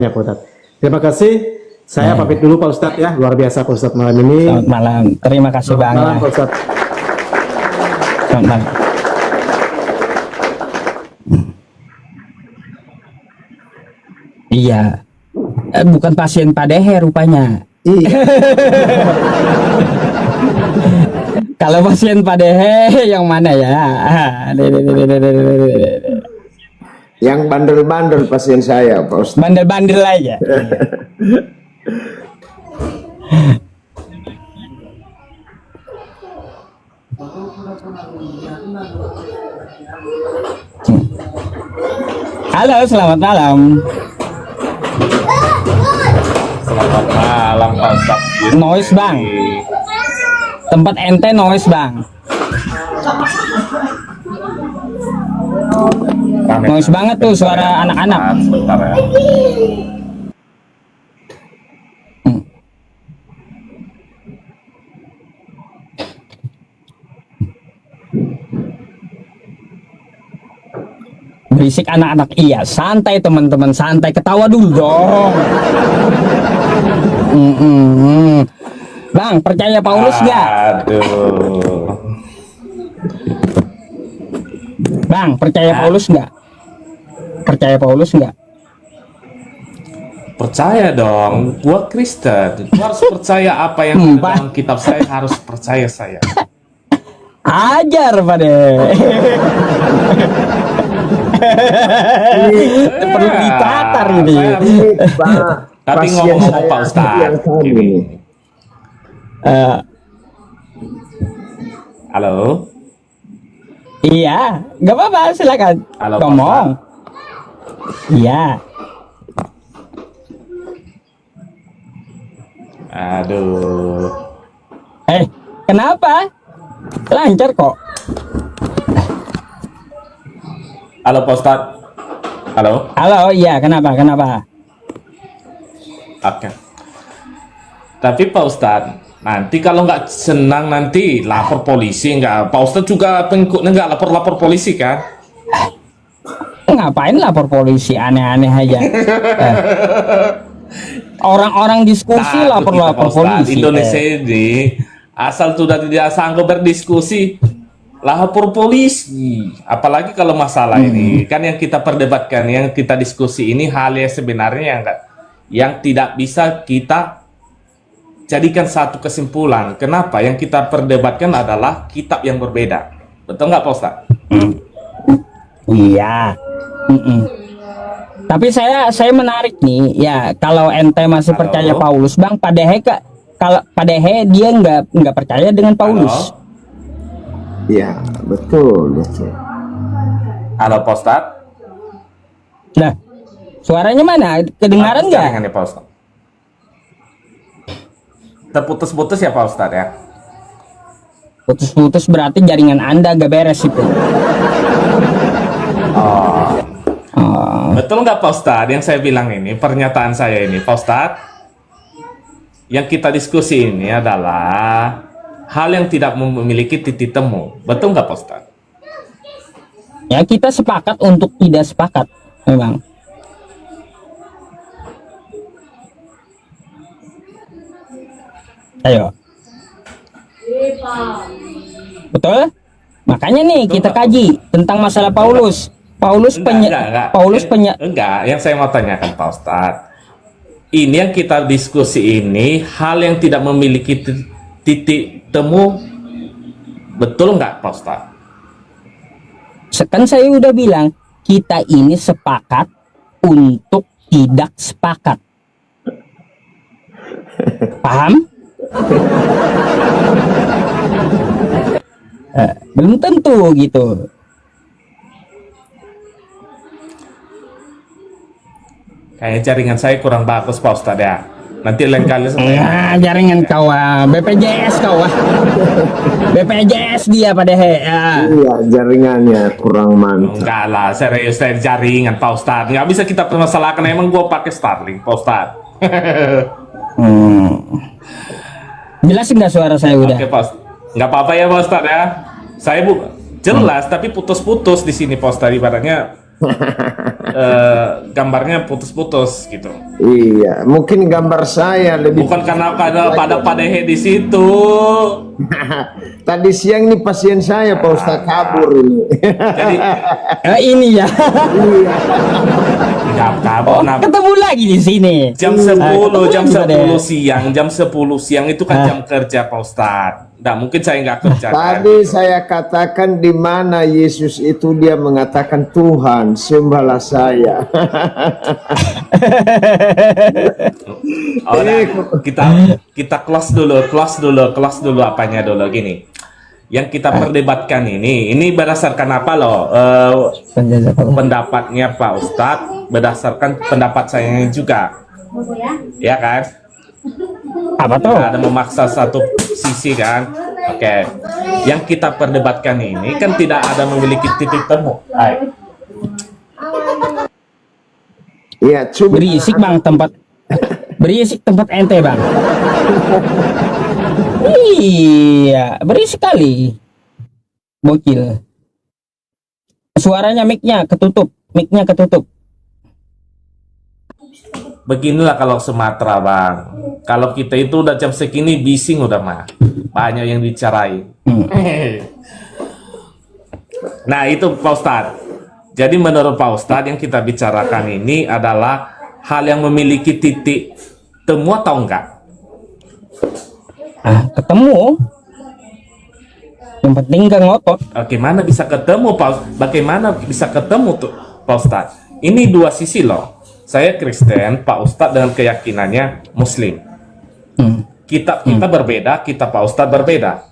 Ya Pak Ustadz. Terima kasih. Saya pamit dulu Pak Ustadz ya. Luar biasa Pak Ustadz malam ini. Selamat malam. Terima kasih Selamat banyak. malam Pak Ustadz. Selamat malam. Iya. Bukan pasien Pak Dehe rupanya. Iya. Kalau pasien Pak Dehe yang mana ya? Yang bandel-bandel pasien saya, Pak Ustadz. Bandel-bandel aja. Halo, selamat malam. Selamat malam Pak Ustadz. Noise bang. Tempat ente noise bang. Noise banget tuh suara anak-anak. Sebentar ya. Berisik anak-anak. Iya, santai teman-teman, santai, ketawa dulu dong. Bang, percaya Paulus nggak? Aduh. Bang, percaya Paulus nggak? Percaya Paulus nggak? Percaya dong, gua Kristen. Gua harus percaya apa yang ada dalam kitab saya, harus percaya saya. Ajar pada. Perlu ditatar ini. Tapi ngomong-ngomong Pak Ustadz, ini. Halo. Iya, nggak apa-apa, silakan. Halo, ngomong. Iya. Aduh. Kenapa? Lancar kok. Halo Pak Ustadz. Halo. Halo, iya, kenapa? Oke. Tapi Pak Ustadz, nanti kalau nggak senang nanti lapor polisi nggak? Pak Ustadz juga pengikutnya nggak lapor polisi kan? Ngapain lapor polisi, aneh-aneh aja. Orang-orang diskusi lapor polisi. Indonesia ini asal sudah tidak sanggup berdiskusi, lapor polisi. Apalagi kalau masalah ini kan yang kita perdebatkan, yang kita diskusi ini hal yang sebenarnya yang tidak bisa kita jadikan satu kesimpulan. Kenapa? Yang kita perdebatkan adalah kitab yang berbeda. Betul nggak Pak Ustadz? Iya. Tapi saya menarik nih ya, kalau ente masih percaya Paulus, Bang, Pak Dehe kalau Pak Dehe dia nggak percaya dengan Paulus. Iya, betul. Halo Pak Ustadz. Nah, suaranya mana? Kedengaran nggak? Jaringan ya Pak Ustadz. Terputus-putus ya Pak Ustadz ya. Putus-putus berarti jaringan Anda gak beres itu. Betul nggak Pak Ustadz yang saya bilang ini, pernyataan saya ini Pak Ustadz, yang kita diskusi ini adalah hal yang tidak memiliki titik temu. Betul nggak Pak Ustadz? Ya, kita sepakat untuk tidak sepakat memang. Ayo. Betul? Makanya nih kita kaji tentang masalah Paulus. Enggak. Yang saya mau tanyakan Pak Ustadz, ini yang kita diskusi ini hal yang tidak memiliki titik temu, betul nggak Pak Ustadz? Kan saya udah bilang kita ini sepakat untuk tidak sepakat. Paham? Belum tentu gitu. Kayaknya jaringan saya kurang bagus Pak Ustadz ya. Nanti lain kali Ya, jaringan kau BPJS kau BPJS dia pada Iya, jaringannya kurang mantap. enggak lah, serius dari jaringan Pak Ustadz. Nggak bisa kita permasalahkan, emang gua pakai Starlink Pak Ustadz. Jelas nggak suara saya udah? Oke Pak Ustadz. Nggak apa-apa ya Pak Ustadz ya. Saya jelas tapi putus-putus di sini Pak Ustadz, ibaratnya gambarnya putus-putus gitu. Iya, mungkin gambar saya lebih. Bukan karena pada Padehe di situ. Tadi siang nih pasien saya Pak Ustadz kabur ini. Jadi Ini ya. kabur. Nah, Ketemu lagi di sini. jam 10 ketemu juga deh. siang, jam 10 siang itu kan jam kerja Pak Ustadz. Nggak mungkin saya nggak kerja kan. Tadi saya katakan di mana Yesus itu dia mengatakan Tuhan sembahlah saya. Oh, nah, kita close dulu apanya dulu gini. Yang kita perdebatkan ini berdasarkan apa loh? Pendapatnya Pak Ustadz berdasarkan pendapat saya juga, ya kan? Apa tuh? Ada memaksa satu sisi kan? Oke. Yang kita perdebatkan ini kan tidak ada memiliki titik temu. Hai. Iya, coba. Berisik tempat ente bang. Iya, berisik kali. Bokil. Suaranya mic-nya ketutup. Beginilah kalau Sumatera bang. Kalau kita itu udah jam segini bising udah mah. Banyak yang dicarain. Nah itu Pak Ustadz. Jadi menurut Pak Ustadz yang kita bicarakan ini adalah hal yang memiliki titik temu atau enggak? Ketemu. Yang penting gak ngotot. Bagaimana bisa ketemu Pak? Bagaimana bisa ketemu tuh Pak Ustadz? Ini dua sisi loh. Saya Kristen, Pak Ustadz dengan keyakinannya Muslim. Kita berbeda, kita Pak Ustadz berbeda.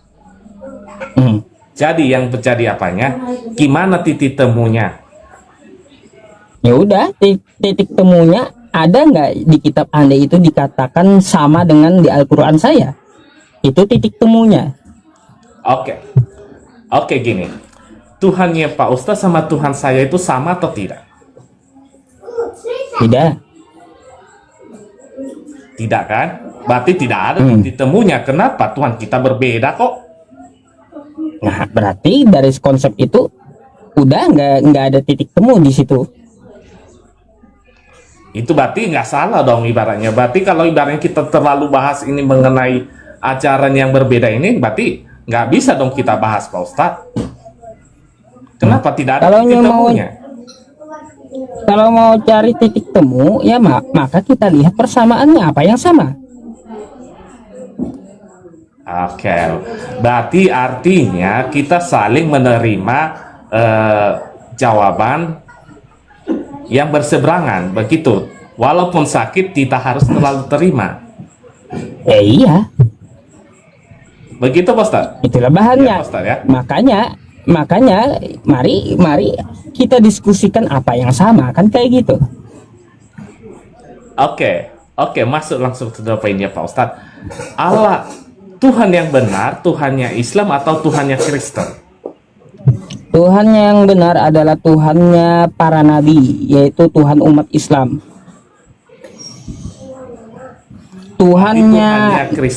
Jadi yang terjadi apanya? Gimana titik temunya? Ya udah, titik temunya ada nggak di kitab Anda itu dikatakan sama dengan di Al-Quran saya? Itu titik temunya. Oke gini. Tuhannya Pak Ustadz sama Tuhan saya itu sama atau tidak? Tidak kan? Berarti tidak ada titik temunya. Kenapa? Tuhan kita berbeda kok. Nah, berarti dari konsep itu udah nggak ada titik temu di situ. Itu berarti nggak salah dong ibaratnya. Berarti kalau ibaratnya kita terlalu bahas ini mengenai ajaran yang berbeda ini, berarti nggak bisa dong kita bahas Pak Ustadz. Kenapa tidak ada titik temunya? Kalau mau cari titik temu, ya maka kita lihat persamaannya apa yang sama. Oke, berarti artinya kita saling menerima jawaban yang berseberangan, begitu. Walaupun sakit, kita harus selalu terima. Iya. Begitu, Pak Ustadz? Itulah bahannya. Ya, Pak Ustadz, ya. Makanya, mari kita diskusikan apa yang sama, kan kayak gitu. Oke, masuk langsung ke poinnya Pak Ustadz. Allah Tuhan yang benar, Tuhannya Islam atau Tuhannya Kristen? Tuhan yang benar adalah Tuhannya para nabi, yaitu Tuhan umat Islam. Tuhannya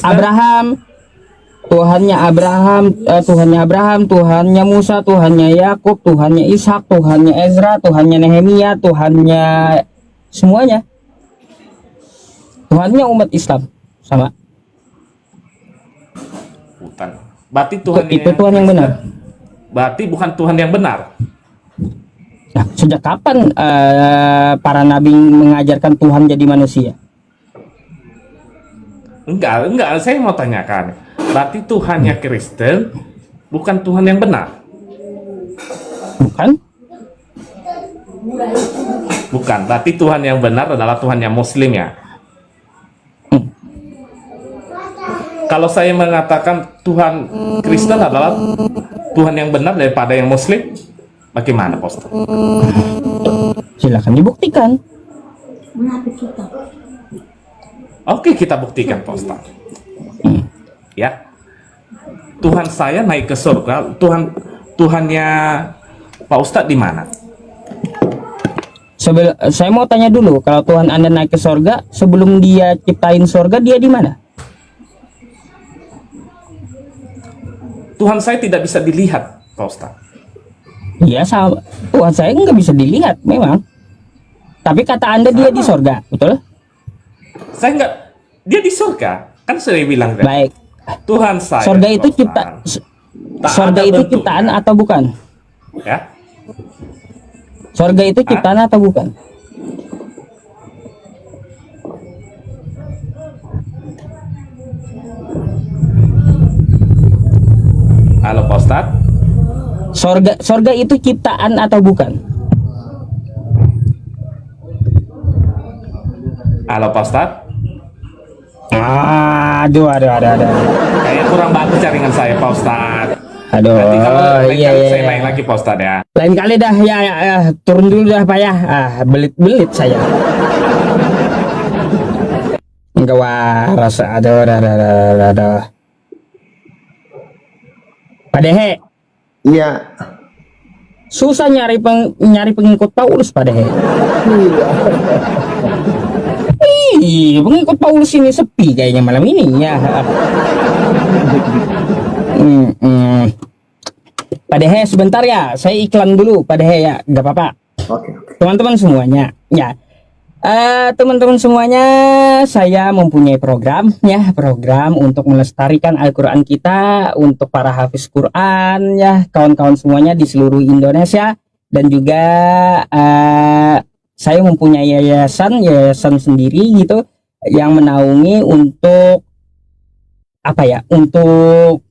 Abraham, Tuhannya Musa, Tuhannya Yakub, Tuhannya Ishak, Tuhannya Ezra, Tuhannya Nehemia, Tuhannya semuanya. Tuhannya umat Islam sama. Bukan. Berarti Tuhan Itu Tuhan yang benar. Berarti bukan Tuhan yang benar. Nah, sejak kapan para nabi mengajarkan Tuhan jadi manusia? Enggak, saya mau tanyakan. Berarti Tuhannya Kristen bukan Tuhan yang benar? Bukan? Bukan. Berarti Tuhan yang benar adalah Tuhannya Muslim ya? Kalau saya mengatakan Tuhan Kristen adalah Tuhan yang benar daripada yang Muslim, bagaimana, Pak Ustaz? Silakan dibuktikan. Oke, kita buktikan, Pak Ustaz. Ya, Tuhan saya naik ke surga. Tuhannya Pak Ustaz di mana? Saya mau tanya dulu, kalau Tuhan Anda naik ke surga, sebelum dia ciptain surga, dia di mana? Tuhan saya tidak bisa dilihat, Pak Ustaz. Iya, sama Tuhan saya nggak bisa dilihat memang. Tapi kata Anda dia di sorga, betul? Saya nggak, dia di surga. Kan saya bilang tadi. Baik. Tuhan saya. Sorga itu Pak cipta Ustaz. Tak sorga ada itu bentuknya. ciptaan atau bukan? Ya. Sorga itu ciptaan atau bukan? Halo Pak Ustadz. Sorga itu ciptaan atau bukan? Halo Pak Ustadz. Aduh. Kayaknya kurang bagus jaringan saya Pak Ustadz. Aduh, Nanti kalau lain iya, kali iya, saya iya. naik lagi Pak Ustadz ya. Lain kali dah ya, turun dulu dah Pak ya. Belit-belit saya. Enggak waras. Aduh. Pak Dehe, Iya. susah nyari pengikut Paulus Pak Dehe. Ih, pengikut Paulus ini sepi kayaknya malam ini ya. Pak Dehe sebentar ya, saya iklan dulu Pak Dehe ya, nggak apa-apa. Oke. Teman-teman semuanya, ya. Teman-teman semuanya, saya mempunyai program untuk melestarikan Al-Quran kita untuk para hafiz Quran ya, kawan-kawan semuanya di seluruh Indonesia. Dan juga saya mempunyai yayasan sendiri gitu yang menaungi untuk untuk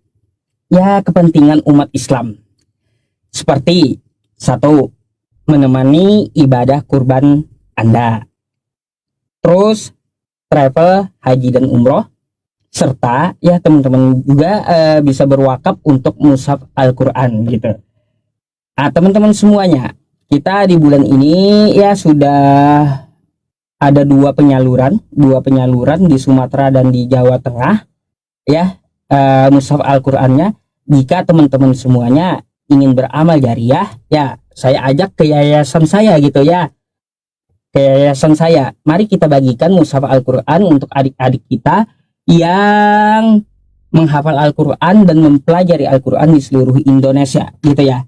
ya kepentingan umat Islam, seperti satu, menemani ibadah kurban Anda, terus travel haji dan umroh, serta ya teman-teman juga bisa berwakaf untuk mushaf Al-Quran gitu. Teman-teman semuanya, kita di bulan ini ya sudah ada dua penyaluran di Sumatera dan di Jawa Tengah ya, mushaf Al-Qurannya. Jika teman-teman semuanya ingin beramal jariah ya, saya ajak ke yayasan saya gitu ya, mari kita bagikan mushaf Al-Quran untuk adik-adik kita yang menghafal Al-Quran dan mempelajari Al-Quran di seluruh Indonesia gitu ya.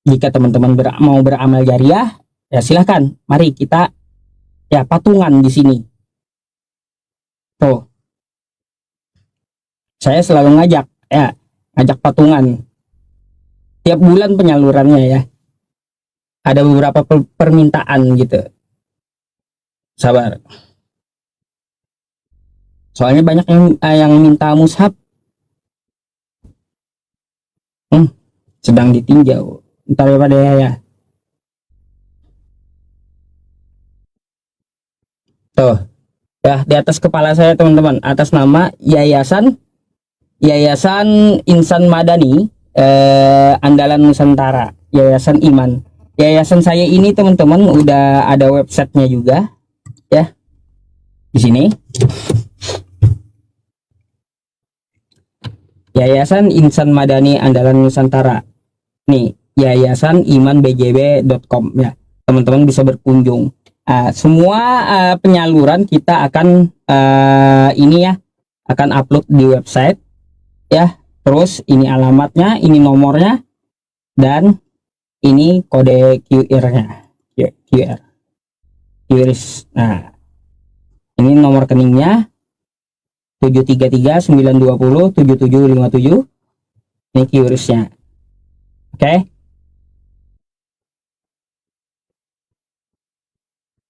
Jika teman-teman mau beramal jariah ya silahkan, mari kita ya patungan di sini. Tuh, saya selalu ngajak patungan tiap bulan penyalurannya ya. Ada beberapa permintaan gitu. Sabar. Soalnya banyak yang minta mushaf. Sedang ditinjau. Ntar ya Pak Dea ya. Tuh. Ya, di atas kepala saya teman-teman, atas nama Yayasan Insan Madani Andalan Nusantara, Yayasan Iman. Yayasan saya ini teman-teman udah ada websitenya juga ya. Di sini. Yayasan Insan Madani Andalan Nusantara. Nih, yayasanimanbjb.com ya. Teman-teman bisa berkunjung. Semua penyaluran kita akan akan upload di website ya. Terus ini alamatnya, ini nomornya, dan ini kode QR-nya. QRIS. Nah, ini nomor rekeningnya 733-920-7757. Ini QRIS-nya.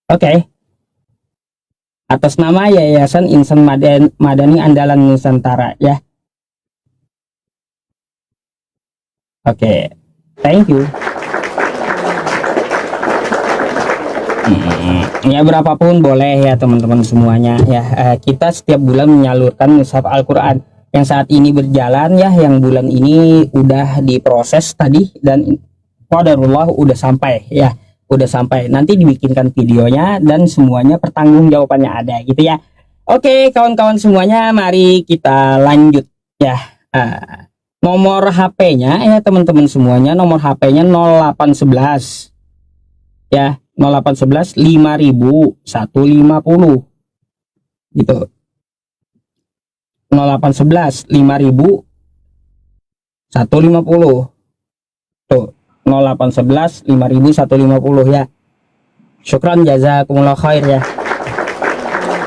Oke. Atas nama Yayasan Insan Madani Andalan Nusantara ya. Oke. Thank you. Ya berapapun boleh ya teman-teman semuanya ya. Kita setiap bulan menyalurkan mushaf Al-Quran yang saat ini berjalan ya, yang bulan ini udah diproses tadi dan qadarullah udah sampai ya, nanti dibikinkan videonya dan semuanya pertanggungjawabannya ada gitu ya. Oke kawan-kawan semuanya, mari kita lanjut ya. Nomor HP-nya ya teman-teman semuanya, nomor HP-nya 0811 ya, 0811 5000 150 gitu. 0811 5000 150 tuh. 0811 5150 ya. Syukran jazakumullah khair ya.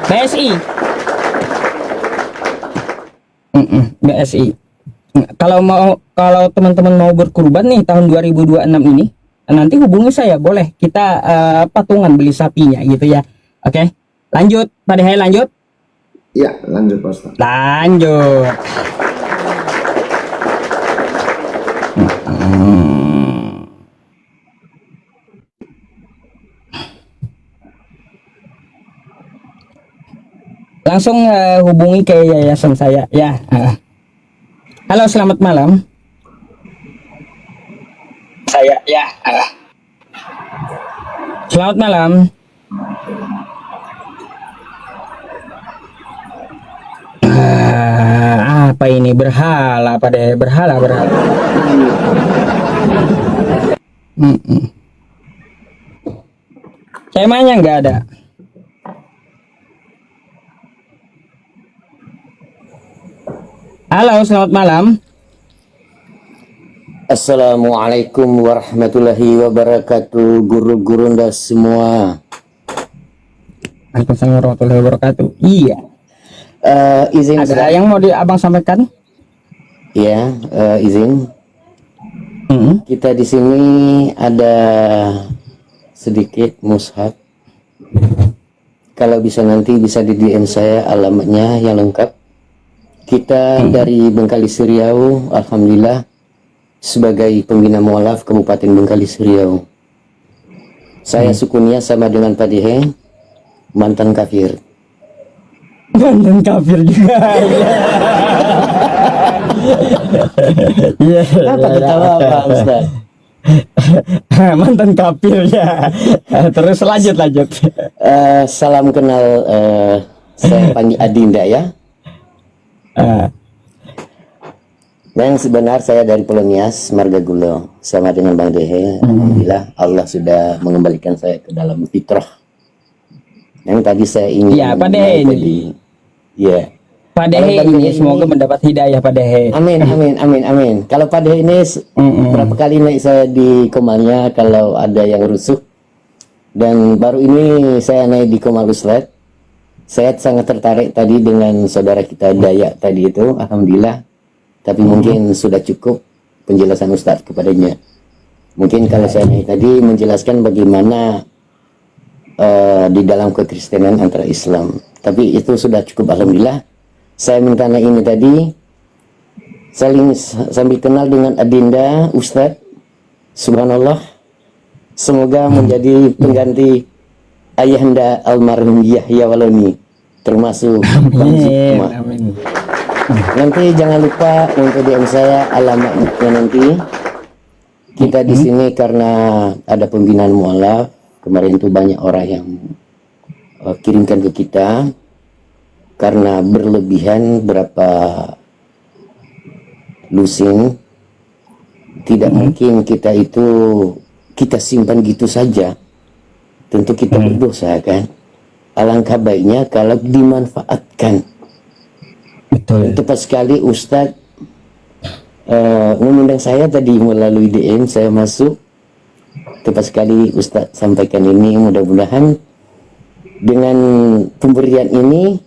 BSI. BSI. Kalau teman-teman mau berkurban nih tahun 2026 ini, nanti hubungi saya, boleh kita patungan beli sapinya gitu ya. Oke. Lanjut, Pak Dehe, lanjut. Ya, lanjut Pak Ustadz. Lanjut. Langsung hubungi ke yayasan saya ya. Halo, selamat malam. Saya ya. Selamat malam. Apa ini, berhala pada berhala. Temanya nggak ada. Halo, selamat malam. Assalamualaikum warahmatullahi wabarakatuh, guru-guru dan semua. Waalaikumsalam warahmatullahi wabarakatuh. Iya. Izin Ada yang mau abang sampaikan? ya, izin. Kita di sini ada sedikit mushaf. Kalau bisa nanti bisa di DM saya alamatnya yang lengkap. Kita dari Bengkalis Riau, alhamdulillah, sebagai pembina mualaf Kabupaten Bengkalis Riau. Saya sukunya sama dengan Pak Dehe, mantan kafir. Mantan kafir juga. Iya. Apa ketawa Pak Ustaz? Mantan kafir ya. Terus lanjut. Salam kenal, saya panggil Adinda ya. Yang sebenar saya dari Polonias, Margagulo, sama dengan Bang Dehe. Alhamdulillah Allah sudah mengembalikan saya ke dalam fitrah. Yang tadi saya ingin Ya, Pak Dehe ini. Ya. Pak Dehe ini semoga mendapat hidayah Pak Dehe. Amin. Kalau Pak Dehe ini berapa kali naik saya di Komalnya kalau ada yang rusuh. Dan baru ini saya naik di Komal Ustaz. Saya sangat tertarik tadi dengan saudara kita Dayak tadi itu, alhamdulillah. Tapi mungkin sudah cukup penjelasan Ustadz kepadanya. Mungkin kalau saya tadi menjelaskan bagaimana di dalam kekristenan antara Islam. Tapi itu sudah cukup, alhamdulillah. Saya minta ini tadi saling sambil kenal dengan Adinda Ustadz. Subhanallah. Semoga menjadi pengganti ayahanda almarhum Yahya Waloni, termasuk Bang Zikma. Amin. Nanti jangan lupa untuk DM saya alamatnya nanti. Kita di sini karena ada pembinaan mualaf. Kemarin itu banyak orang yang kirimkan ke kita karena berlebihan berapa lusin. Tidak mungkin kita itu kita simpan gitu saja. Tentu kita berdosa kan. Alangkah baiknya kalau dimanfaatkan. Betul. Tepat sekali Ustadz mengundang saya tadi melalui DM, saya masuk. Tepat sekali Ustadz sampaikan ini, mudah-mudahan dengan pemberian ini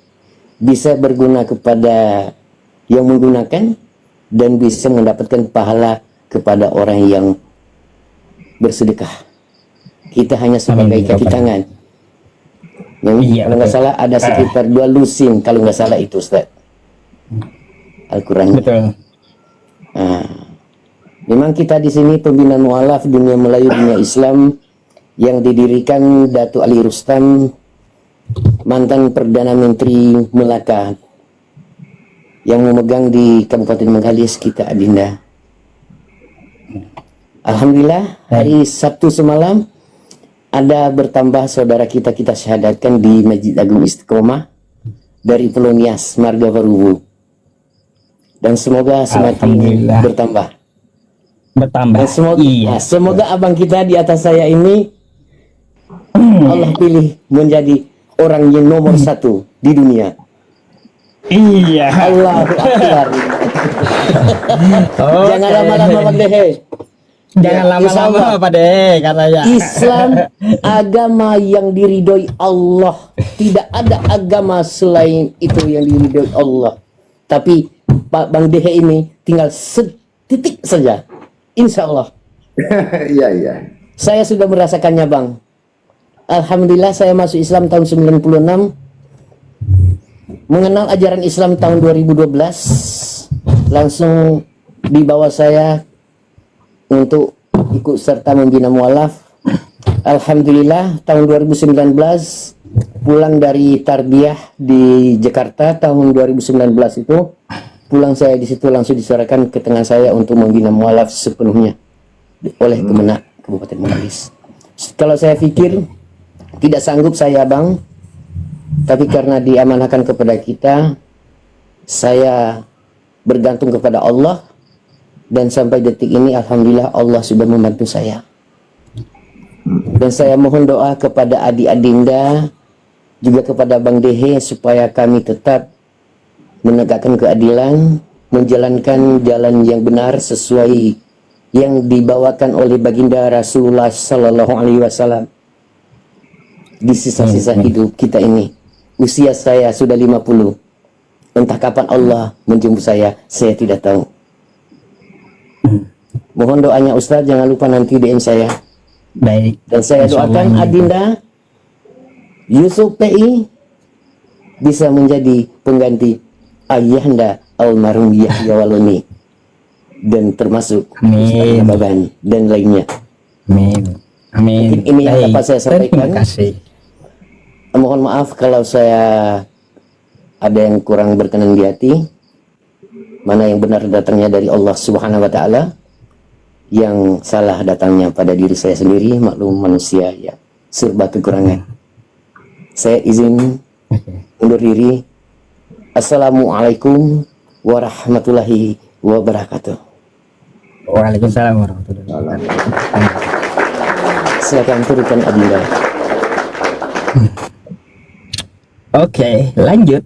bisa berguna kepada yang menggunakan dan bisa mendapatkan pahala kepada orang yang bersedekah. Kita hanya sebagai kaki tangan. Iya, kalau nggak betul. salah ada sekitar 2 lusin kalau nggak salah itu Ustaz. Al-Quran. Betul. Memang kita di sini pembina mualaf dunia Melayu, dunia Islam yang didirikan Datuk Ali Rustam, mantan Perdana Menteri Melaka, yang memegang di Kabupaten Bengkalis kita Adinda. Alhamdulillah hari Sabtu semalam ada bertambah saudara kita syahadatkan di Masjid Agung Istiqomah dari Polonias Marga Barubu, dan semoga semakin bertambah. Dan semoga abang kita di atas saya ini Allah pilih menjadi orang yang nomor 1 di dunia. Iya. Allahu Akbar. Jangan lama-lama Bang Dehe. Jangan lama-lama Pak De katanya. Islam agama yang diridhoi Allah. Tidak ada agama selain itu yang diridhoi Allah. Tapi Pak Bang Dehe ini tinggal setitik saja. Insya Allah. Iya, iya. Saya sudah merasakannya Bang. Alhamdulillah saya masuk Islam tahun 96. Mengenal ajaran Islam tahun 2012. Langsung dibawa saya untuk ikut serta membina mualaf. Alhamdulillah tahun 2019 pulang dari tarbiyah di Jakarta tahun 2019 itu, pulang saya di situ langsung diserahkan ke tangan saya untuk membina mualaf sepenuhnya oleh Kemenak Kabupaten Bugis. Kalau saya pikir tidak sanggup saya Bang, tapi karena diamanahkan kepada kita, saya bergantung kepada Allah. Dan sampai detik ini alhamdulillah Allah sudah membantu saya. Dan saya mohon doa kepada adik Adinda, juga kepada Bang Dehe, supaya kami tetap menegakkan keadilan, menjalankan jalan yang benar sesuai yang dibawakan oleh baginda Rasulullah Sallallahu Alaihi Wasallam di sisa-sisa hidup kita ini. Usia saya sudah 50. Entah kapan Allah menjemput saya tidak tahu. Mohon doanya Ustadz, jangan lupa nanti DM saya. Baik. Dan saya doakan Adinda Yusuf PI bisa menjadi pengganti ayahanda almarhum Yahya Waloni, dan termasuk Amin. Baban dan lainnya. Amin. Amin. Mungkin ini yang dapat saya sampaikan. Terima kasih. Mohon maaf kalau saya ada yang kurang berkenan di hati. Mana yang benar datangnya dari Allah Subhanahu wa taala, yang salah datangnya pada diri saya sendiri, maklum manusia yang serba kekurangan. Saya izin undur diri. Assalamualaikum warahmatullahi wabarakatuh. Waalaikumsalam warahmatullahi wabarakatuh. Silakan turunkan Adinda. Oke, lanjut.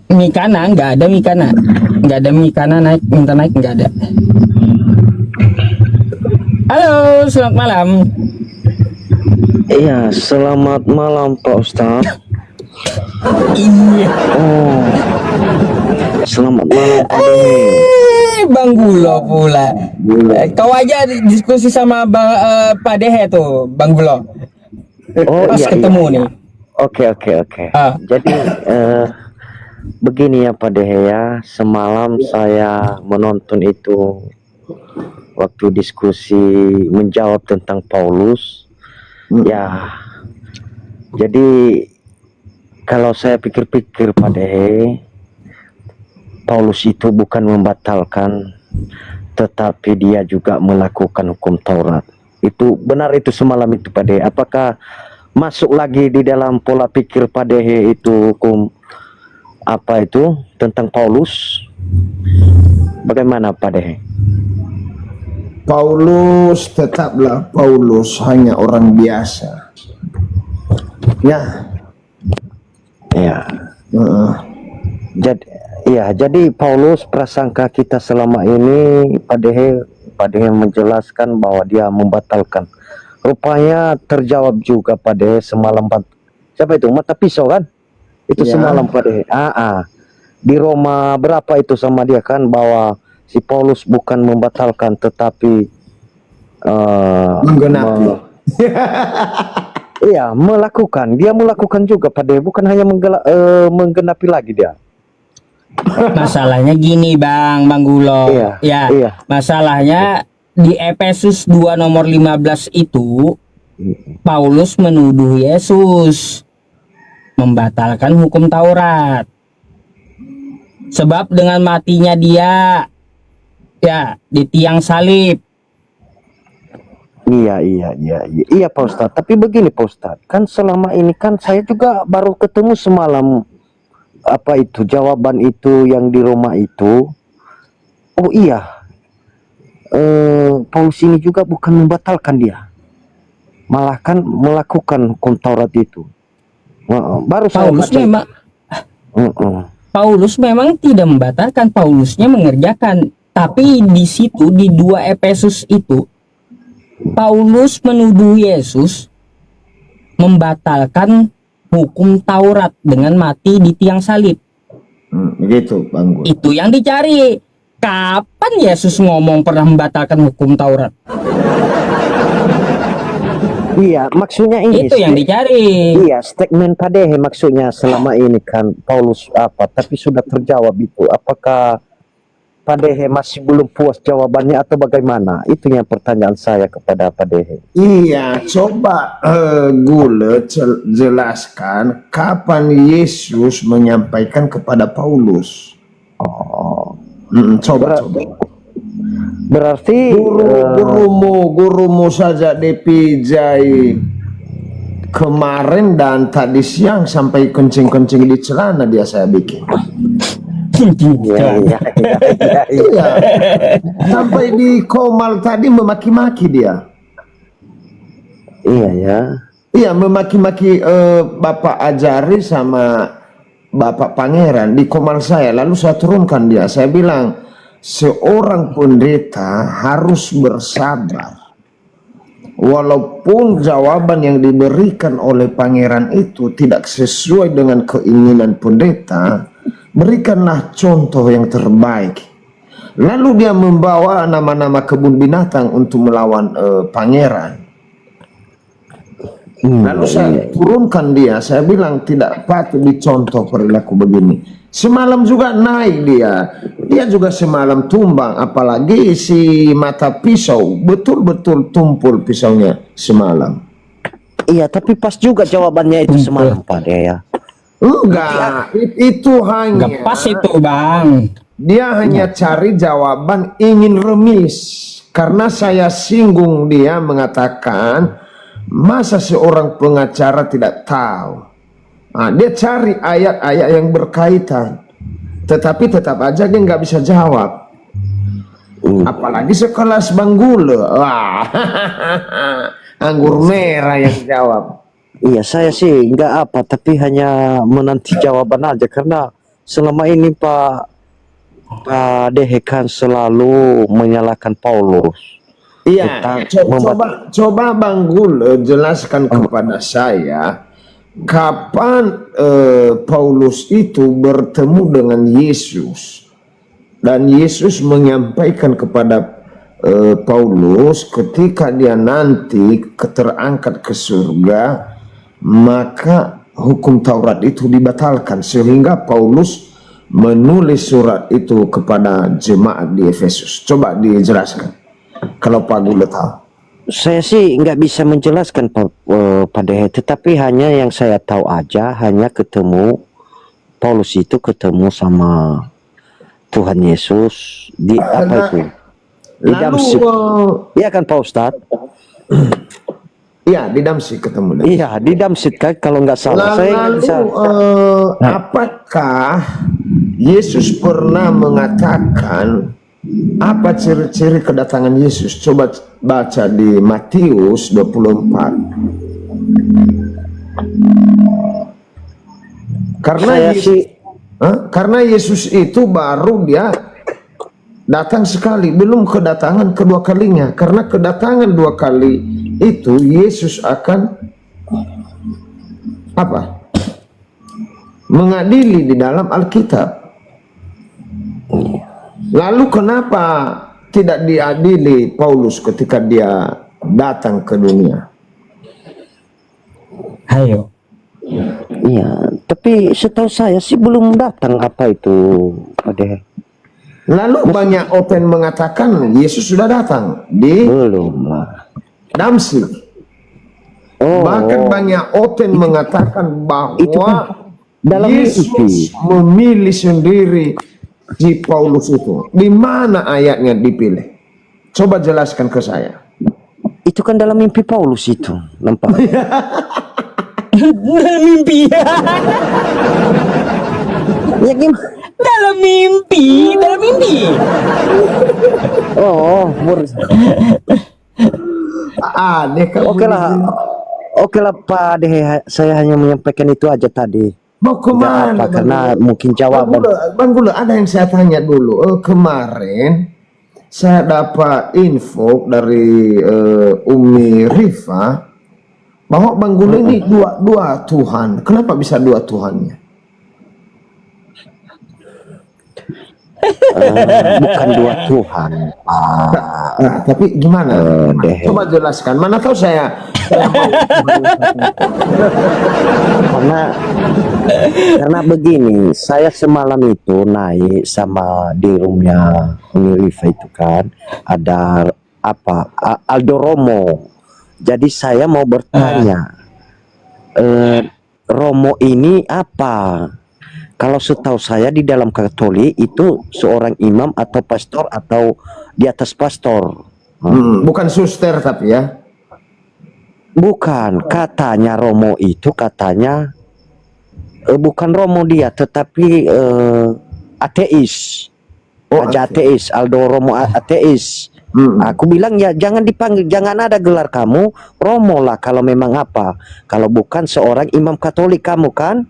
Mikana nggak ada, Mikana naik, minta naik nggak ada. Halo, selamat malam. Iya, selamat malam Pak Ustadz. Iya. Oh, selamat malam Pak Dehe. Bang Gulo pula. Kau aja diskusi sama Pak Dehe tuh, Bang Gulo. Oh Pas iya, ketemu iya. nih. Oke. Ah. Jadi begini ya Pak Dehe ya, semalam saya menonton itu waktu diskusi menjawab tentang Paulus. Ya, jadi kalau saya pikir-pikir Pak Dehe, Paulus itu bukan membatalkan, tetapi dia juga melakukan hukum Taurat. Itu benar, itu semalam itu Pak Dehe. Apakah masuk lagi di dalam pola pikir Pak Dehe itu hukum apa itu tentang Paulus? Bagaimana Pak Dehe? Paulus tetaplah Paulus, hanya orang biasa. Ya. Ya. Jadi Paulus, prasangka kita selama ini Pak Dehe menjelaskan bahwa dia membatalkan. Rupanya terjawab juga Pak Dehe semalam. Siapa itu? Mata pisau kan? Itu Ya. semalam Pak Dehe. Di Roma berapa itu sama dia kan, bahwa si Paulus bukan membatalkan tetapi Menggenapi. iya, melakukan. Dia melakukan juga Pak Dehe, bukan hanya menggenapi lagi dia. Masalahnya gini Bang Gulo. Iya. Masalahnya di Efesus 2 nomor 15 itu Paulus menuduh Yesus membatalkan hukum Taurat. Sebab dengan matinya dia di tiang salib. Iya Pak Ustadz. Tapi begini Pak Ustadz, kan selama ini kan saya juga baru ketemu semalam apa itu jawaban itu yang di Roma itu. Oh iya, Paulus ini juga bukan membatalkan dia. malah kan melakukan hukum Taurat itu. Baru saya Paulus baca. memang Paulus memang tidak membatalkan, Paulusnya mengerjakan. Tapi di situ di 2 Efesus itu Paulus menuduh Yesus membatalkan hukum Taurat dengan mati di tiang salib. Begitu Bang Gul. Itu yang dicari. Kapan Yesus ngomong pernah membatalkan hukum Taurat? Iya, maksudnya ini. Itu yang dicari. Iya, statement Padehe maksudnya selama ini kan Paulus apa, tapi sudah terjawab itu. Apakah Padehe masih belum puas jawabannya atau bagaimana? Itu yang pertanyaan saya kepada Padehe. Iya, coba Gule jelaskan kapan Yesus menyampaikan kepada Paulus. Coba. Berarti Gurumu saja dipijai kemarin dan tadi siang sampai kencing-kencing di celana dia saya bikin. iya. Iya. Sampai di Komal tadi memaki-maki dia. Iya ya. Iya, memaki-maki Bapak Ajari sama Bapak Pangeran di Komal saya. Lalu saya turunkan dia. Saya bilang, seorang pendeta harus bersabar. Walaupun jawaban yang diberikan oleh pangeran itu tidak sesuai dengan keinginan pendeta, berikanlah contoh yang terbaik. Lalu dia membawa nama-nama kebun binatang untuk melawan pangeran. Lalu saya turunkan dia, saya bilang tidak patut dicontoh perilaku begini. Semalam juga naik dia juga semalam tumbang, apalagi si mata pisau betul-betul tumpul pisaunya semalam. Iya, tapi pas juga jawabannya itu semalam Pak ya. Enggak, itu hanya Nggak pas itu Bang. dia hanya cari jawaban ingin remis. Karena saya singgung dia mengatakan, masa seorang pengacara tidak tahu. Nah, dia cari ayat-ayat yang berkaitan, tetapi tetap aja dia nggak bisa jawab. Apalagi sekelas Bang Gule, wah, anggur merah yang jawab. Iya, saya sih nggak apa, tapi hanya menanti jawaban aja karena selama ini Pak Dehe kan selalu menyalahkan Paulus. Iya, coba Bang Gule jelaskan kepada saya. Kapan Paulus itu bertemu dengan Yesus dan Yesus menyampaikan kepada Paulus ketika dia nanti terangkat ke surga, maka hukum Taurat itu dibatalkan sehingga Paulus menulis surat itu kepada jemaat di Efesus. Coba dijelaskan kalau Pak Gule tahu. Saya sih nggak bisa menjelaskan Pak Dehe, tetapi hanya yang saya tahu aja, hanya ketemu Paulus itu ketemu sama Tuhan Yesus di apa itu? Di Damsyik. Iya kan Pak Ustadz? Iya, di Damsyik ketemu. Iya, di Damsyik kan kalau nggak salah. Saya nggak bisa. Apakah Yesus pernah mengatakan apa ciri-ciri kedatangan Yesus? Coba baca di Matius 24. Karena Yesus itu baru dia datang sekali, belum kedatangan kedua kalinya. Karena kedatangan 2 kali itu Yesus akan apa? Mengadili di dalam Alkitab. Lalu kenapa tidak diadili Paulus ketika dia datang ke dunia? Ayo. Iya, tapi setahu saya sih belum datang apa itu, Pak Dehe. Lalu banyak open mengatakan Yesus sudah datang di Belum lah. Damsyik. Bahkan banyak open mengatakan bahwa dalam Yesus memilih sendiri si Paulus itu. Di mana ayatnya dipilih? Coba jelaskan ke saya. Itu kan dalam mimpi Paulus itu, nampak. Dalam mimpi. Ya gimana? Dalam mimpi. Oh, Aneh kamu. Oke lah Pak Dehe, saya hanya menyampaikan itu aja tadi. Mau kemana? Nggak apa, karena mungkin jawaban. Bang Gula, ada yang saya tanya dulu. Kemarin saya dapat info dari Umi Rifa bahwa Bang Gula ini dua Tuhan. Kenapa bisa dua Tuhannya? Bukan dua Tuhan. Tapi gimana? Deh. Coba jelaskan. Mana tahu saya karena begini, saya semalam itu naik sama di roomnya Umi Rifa itu kan ada apa Aldo Romo. Jadi saya mau bertanya, Romo ini apa? Kalau setahu saya di dalam Katolik itu seorang imam atau pastor atau di atas pastor. bukan suster tapi ya. Bukan, katanya Romo itu katanya bukan Romo dia, tetapi ateis. Aja ateis, Aldo Romo ateis. Aku bilang ya jangan dipanggil, jangan ada gelar kamu Romo lah kalau memang apa. Kalau bukan seorang imam Katolik kamu kan.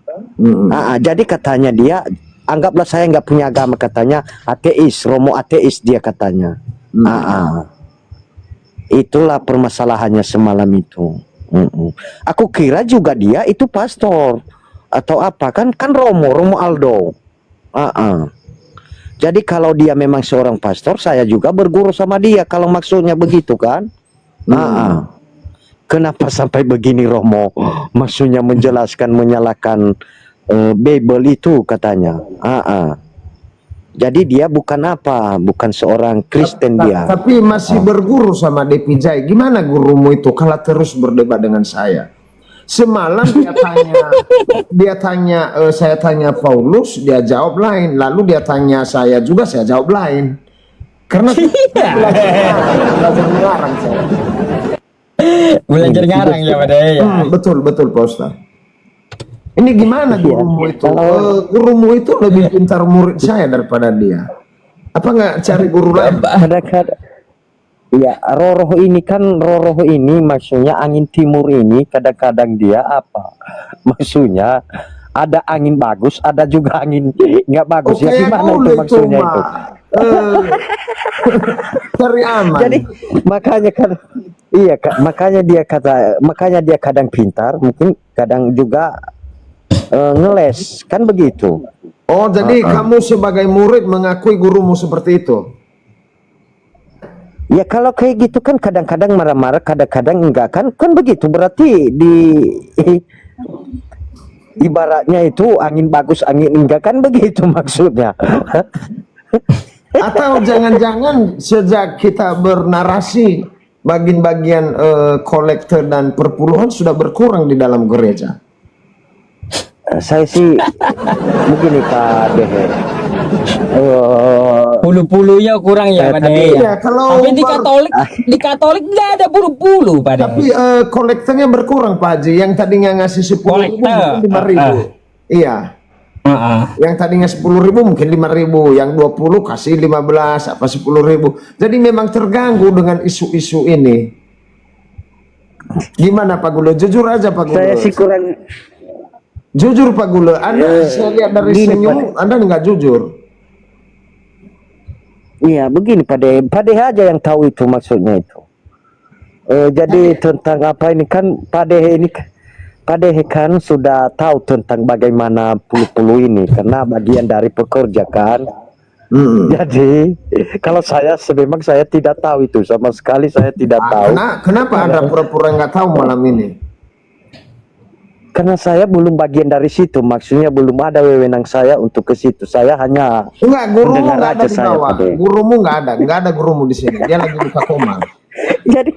Jadi katanya dia, anggaplah saya nggak punya agama, katanya ateis, Romo ateis dia katanya. Itulah permasalahannya semalam itu. Aku kira juga dia itu pastor atau apa kan Romo Aldo. Jadi kalau dia memang seorang pastor, saya juga berguru sama dia kalau maksudnya begitu kan. Kenapa sampai begini Romo? Maksudnya menjelaskan menyalahkan Bible itu katanya. Jadi dia bukan apa, bukan seorang Kristen dia. Tapi masih berguru sama Depi Jai. Gimana gurumu itu kalau terus berdebat dengan saya? Semalam dia tanya, saya tanya Paulus, dia jawab lain. Lalu dia tanya saya juga, saya jawab lain. Karena belajar ngarang saya. Belajar ngarang ya Pak Dehe ya. Betul Pak Ustaz. Ini gimana gurumu itu? Gurumu itu lebih pintar murid saya daripada dia. Apa nggak cari guru lain? Kadang-kadang ya roh ini maksudnya angin timur ini kadang-kadang dia apa? Maksudnya ada angin bagus, ada juga angin nggak bagus. Ya gimana itu maksudnya itu? Cari aman. Jadi makanya dia kadang pintar, mungkin kadang juga ngeles kan begitu. Oh, jadi kamu sebagai murid mengakui gurumu seperti itu? Ya kalau kayak gitu kan kadang-kadang marah-marah, kadang-kadang enggak kan begitu. Berarti ibaratnya itu angin bagus, angin enggak kan begitu maksudnya. Atau jangan-jangan sejak kita bernarasi bagian-bagian kolektor dan perpuluhan sudah berkurang di dalam gereja? Saya sih begini Pak Dehe. Puluh-puluhnya kurang ya Pak Dehe. Iya, Tapi di Katolik nggak ada puluh-puluh Pak Dehe. Tapi kolektornya berkurang Pak Haji. Yang tadinya ngasih 10.000 mungkin 5.000. Iya. Yang tadinya 10.000 mungkin 5.000, yang 20 kasih 15 apa 10.000. Jadi memang terganggu dengan isu-isu ini. Gimana Pak Gulo? Jujur aja Pak Gulo. Saya sih kurang. Jujur Pak Gulo, Anda saya lihat dari senyum, Anda nggak jujur. Iya begini Pak Dehe aja yang tahu itu maksudnya itu. Jadi tentang apa ini kan Pak Dehe kan sudah tahu tentang bagaimana puluh-puluh ini karena bagian dari pekerja kan. Jadi kalau memang saya tidak tahu itu sama sekali, saya tidak tahu. Kenapa Anda pura-pura nggak tahu malam ini? Karena saya belum bagian dari situ, maksudnya belum ada wewenang saya untuk ke situ. Saya hanya gurumu mendengar nggak ada aja di saya bawah. Gurumu nggak ada gurumu di sini. Dia lagi buka koma. jadi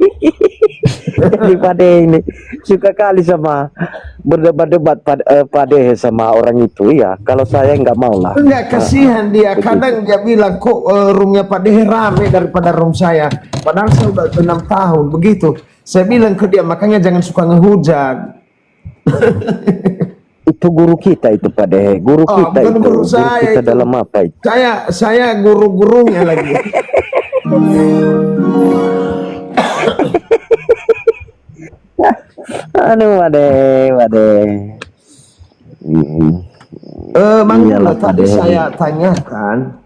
Pak Dehe ini suka kali sama berdebat-debat Pak Dehe sama orang itu ya. Kalau saya nggak mau lah. Enggak, kasihan dia. Kadang dia bilang kok roomnya Pak Dehe rame daripada room saya. Padahal saya udah 6 tahun begitu. Saya bilang ke dia makanya jangan suka ngehujat. Itu guru kita itu Pak Dehe, guru kita itu, guru saya kita itu. dalam apa itu? Saya guru-gurunya lagi. Aduh, Pade. Bang Iyalah, Dula, tadi Pade. saya tanyakan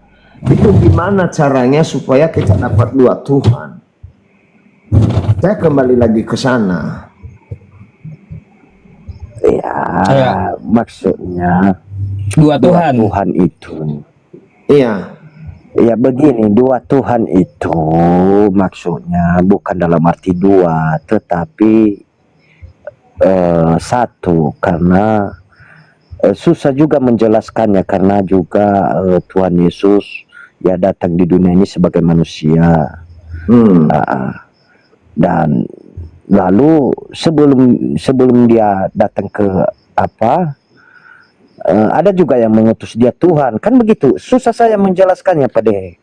itu gimana caranya supaya kita dapat dua Tuhan. Saya kembali lagi ke sana. Ya. Maksudnya Dua dua Tuhan. Tuhan itu. Iya. Ya begini, dua Tuhan itu maksudnya bukan dalam arti dua, tetapi satu, karena susah juga menjelaskannya karena juga Tuhan Yesus ya datang di dunia ini sebagai manusia. Dan lalu sebelum dia datang ke ada juga yang mengutus dia Tuhan, kan begitu. Susah saya menjelaskannya, Pak De.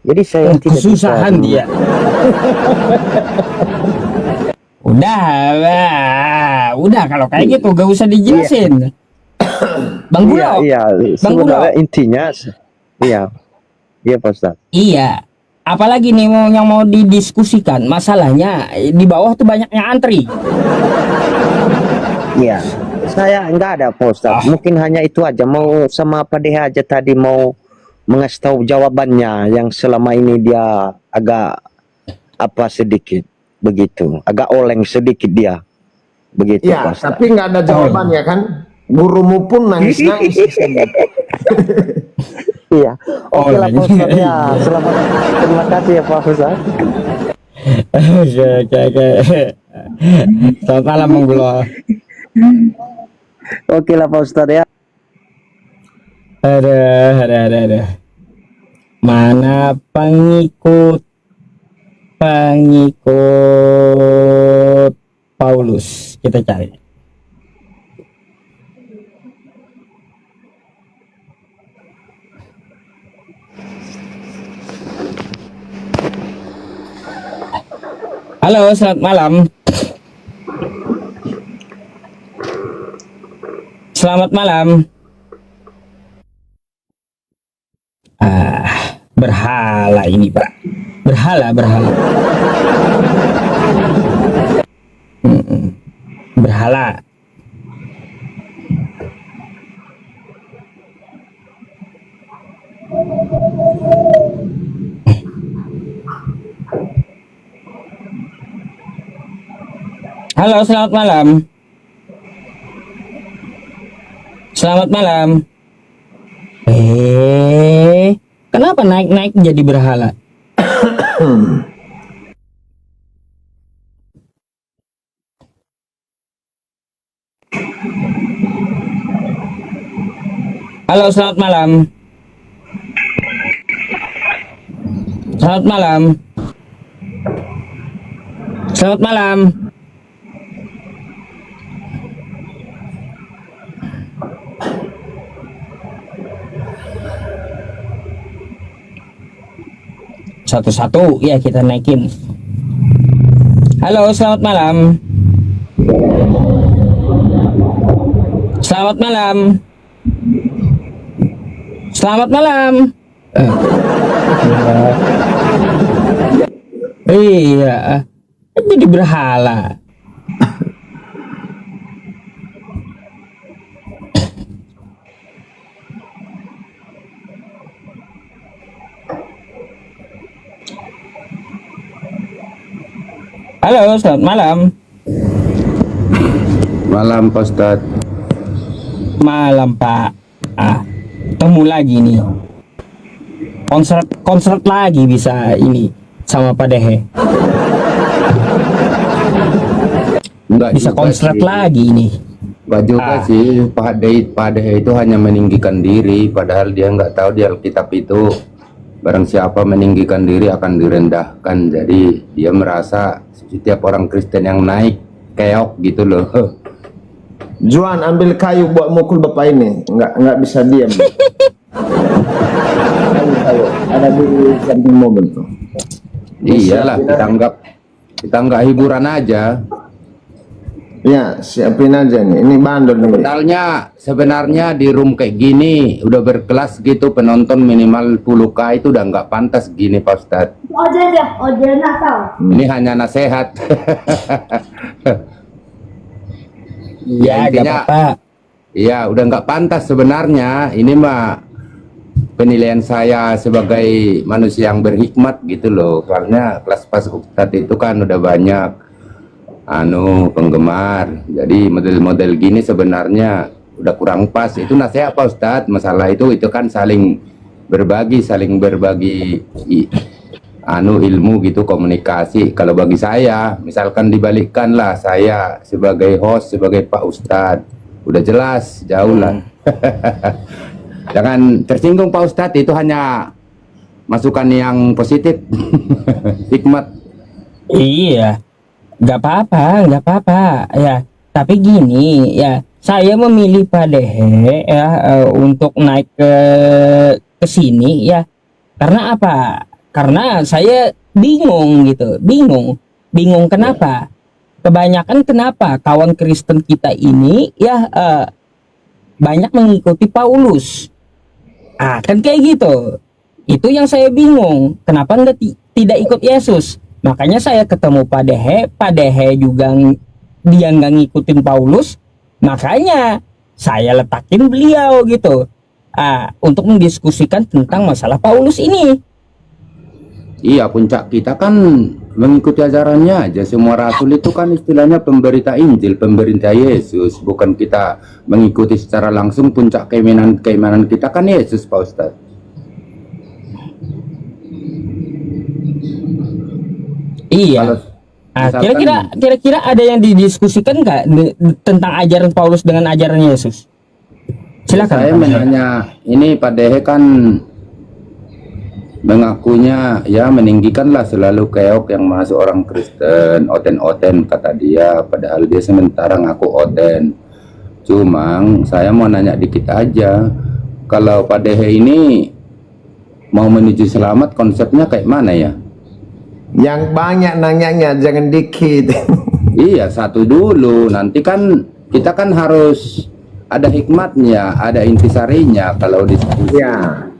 Jadi saya tidak Kesusahan bisa. dia. Udah kalau kayak gitu gak usah dijelasin. Bang Bulo. Iya, Bang Bulo. sebenarnya intinya iya Pak Ustadz. Iya. Apalagi nih yang mau didiskusikan, masalahnya di bawah tuh banyaknya antri. Iya, saya enggak ada Pak Ustadz. Mungkin hanya itu aja, mau sama Pak De aja tadi mau mengasih tahu jawabannya yang selama ini dia agak sedikit begitu, agak oleng sedikit dia begitu Iya, Pak Ustadz. tapi nggak ada jawabannya kan. Gurumu pun nangis-nangis. Iya, oke lah Pak Oleng. Ustadz ya. Selamat, terima kasih ya Pak Ustadz. Oke. Selamat malam Bang Bulo. Oke lah Pak Ustadz ya. Ada. Mana pengikut Paulus? Kita cari. Halo, selamat malam. Selamat malam. Berhala ini, Pak. Berhala. Berhala. Halo, selamat malam. Selamat malam. Kenapa naik-naik jadi berhala? Halo, selamat malam. Selamat malam. Selamat malam. Satu-satu ya kita naikin. Halo, selamat malam. Selamat malam. Selamat malam. Iya, jadi berhala. Halo, selamat malam. Malam Pak Ustadz. Malam, Pak. Ketemu lagi nih. Konsert lagi bisa ini sama Pak Dehe. Enggak Bisa juga konslet sih. lagi nih. Enggak juga sih. Pak Dehe itu hanya meninggikan diri, padahal dia nggak tahu di Alkitab itu barang siapa meninggikan diri akan direndahkan. Jadi dia merasa setiap orang Kristen yang naik keok gitu loh. Juan, ambil kayu buat mukul bapak ini. Nggak bisa diam. Kayu. Ada di samping mobil tuh. Iyalah, kita nggak hiburan aja. Ya, siapin aja nih. Ini bandel nih. Sebenarnya di room kayak gini udah berkelas gitu, penonton minimal 10K itu udah nggak pantas gini Pak Ustadz. Ojo Natal. Ini hanya nasihat. Ya, gak intinya, apa-apa. iya udah nggak pantas sebenarnya. Ini mah penilaian saya sebagai manusia yang berhikmat gitu loh. Soalnya kelas pas Ustadz itu kan udah banyak penggemar. Jadi model-model gini sebenarnya udah kurang pas. Itu nasihat Pak Ustadz. Masalah itu kan saling berbagi ilmu gitu, komunikasi. Kalau bagi saya, misalkan dibalikkanlah, saya sebagai host, sebagai Pak Ustadz, udah jelas jauh lah. Jangan tersinggung Pak Ustadz, itu hanya masukan yang positif. Hikmat. Iya, nggak apa-apa ya. Tapi gini ya, saya memilih Pak Dehe ya untuk naik ke sini ya. Karena apa? Karena saya bingung gitu, bingung kenapa? Kebanyakan kenapa kawan Kristen kita ini ya banyak mengikuti Paulus. Kan kayak gitu. Itu yang saya bingung. Kenapa tidak ikut Yesus? Makanya saya ketemu Pak Dehe juga dia nggak ngikutin Paulus. Makanya saya letakin beliau gitu. Untuk mendiskusikan tentang masalah Paulus ini. Iya, puncak kita kan mengikuti ajarannya aja. Semua rasul itu kan istilahnya pemberita Injil, pemberita Yesus. Bukan kita mengikuti secara langsung. Puncak keimanan kita kan Yesus, Pak Ustadz. Iya. Kira-kira ada yang didiskusikan nggak tentang ajaran Paulus dengan ajaran Yesus? Silakan. Saya menanya, ini Pak Dehe kan mengakunya ya meninggikanlah selalu keok yang masuk orang Kristen, oten kata dia, padahal dia sementara ngaku oten. Cuma saya mau nanya dikit aja, kalau Pak Dehe ini mau menuju selamat, konsepnya kayak mana ya? Yang banyak nanyanya, jangan dikit. Iya, satu dulu, nanti kan kita kan harus ada hikmatnya, ada intisarinya kalau diskusi. Ya,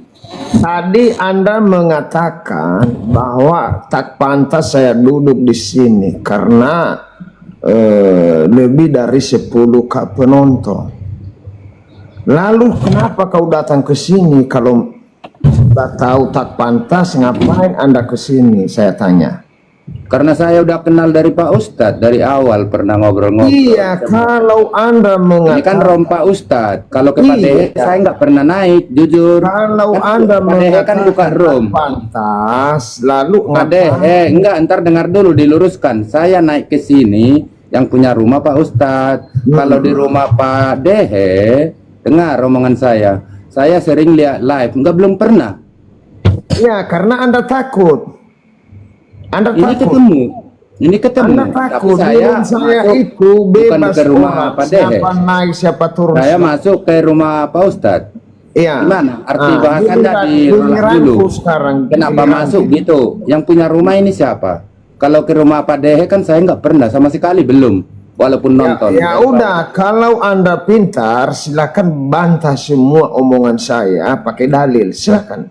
tadi Anda mengatakan bahwa tak pantas saya duduk di sini karena lebih dari 10 penonton. Lalu kenapa kau datang ke sini kalau sudah tahu tak pantas, ngapain Anda ke sini? Saya tanya. Karena saya udah kenal dari Pak Ustadz dari awal, pernah ngobrol-ngobrol. Iya, kalau Anda mengatakan ini kan Rompa Ustadz. Kalau ke Pak Dehe saya nggak pernah naik, jujur. Kalau kan Anda Pak Dehe kan buka rom. pantas, lalu Pak Dehe, enggak, ntar dengar dulu, diluruskan. Saya naik ke sini yang punya rumah Pak Ustadz. Kalau di rumah Pak Dehe, dengar omongan saya. Saya sering lihat live, enggak, belum pernah. Ya, karena Anda takut. Anda Ini takut. Ini ketemu. Anda takut. Tapi saya Masuk, itu bukan bebas ke rumah orang. Pak Dehe. Siapa naik, siapa turun. Saya masuk ke rumah Pak Ustadz. Iya. Gimana? Arti bahasannya dilurus dulu. Sekarang. Kenapa masuk gitu? Yang punya rumah ini siapa? Kalau ke rumah Pak Dehe kan saya nggak pernah sama sekali, belum. Walaupun nonton. Ya udah, kalau Anda pintar, silakan bantah semua omongan saya pakai dalil. Silakan.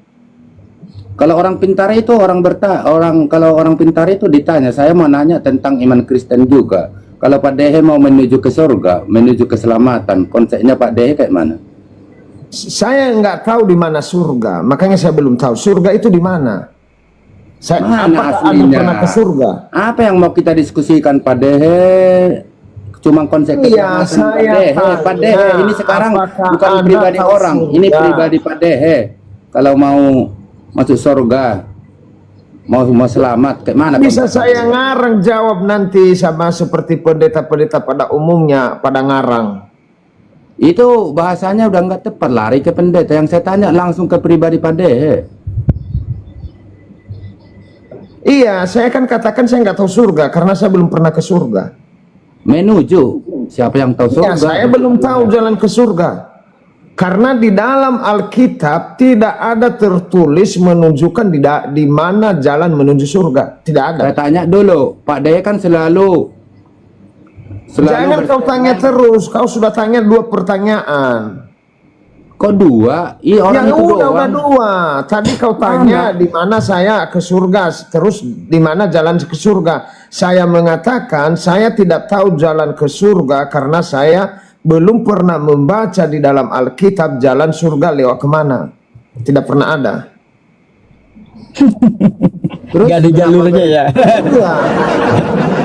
Kalau orang pintar itu kalau orang pintar itu ditanya, saya mau nanya tentang iman Kristen juga. Kalau Pak Dehe mau menuju ke surga, menuju keselamatan, konsepnya Pak Dehe kayak mana? Saya nggak tahu di mana surga, makanya saya belum tahu surga itu di mana. Mana Anda aslinya? pernah ke surga? Apa yang mau kita diskusikan Pak Dehe? Cuma konsep Iya, keselamatan Pak Dehe ini sekarang bukan pribadi orang, ini pribadi Pak Dehe. Kalau mau masuk surga, mau selamat, kayak mana? Bisa saya ngarang jawab nanti sama seperti pendeta-pendeta pada umumnya pada ngarang. Itu bahasanya udah nggak tepat, lari ke pendeta. Yang saya tanya langsung ke pribadi Pak Dehe. Iya, saya kan katakan saya nggak tahu surga karena saya belum pernah ke surga. Menuju, siapa yang tahu surga? Ya, saya belum tahu jalan ke surga. Karena di dalam Alkitab tidak ada tertulis menunjukkan di mana jalan menuju surga. Tidak ada. Saya tanya dulu, Pak Dehe kan selalu Jangan kau tanya terus. Kau sudah tanya 2 pertanyaan. Kok dua? Iya orang Ya itu udah doang. dua. Tadi kau tanya di mana saya ke surga, terus di mana jalan ke surga. Saya mengatakan saya tidak tahu jalan ke surga karena saya belum pernah membaca di dalam Alkitab jalan surga lewat kemana. Tidak pernah ada. Terus Gak ada jalurnya ya. Iya.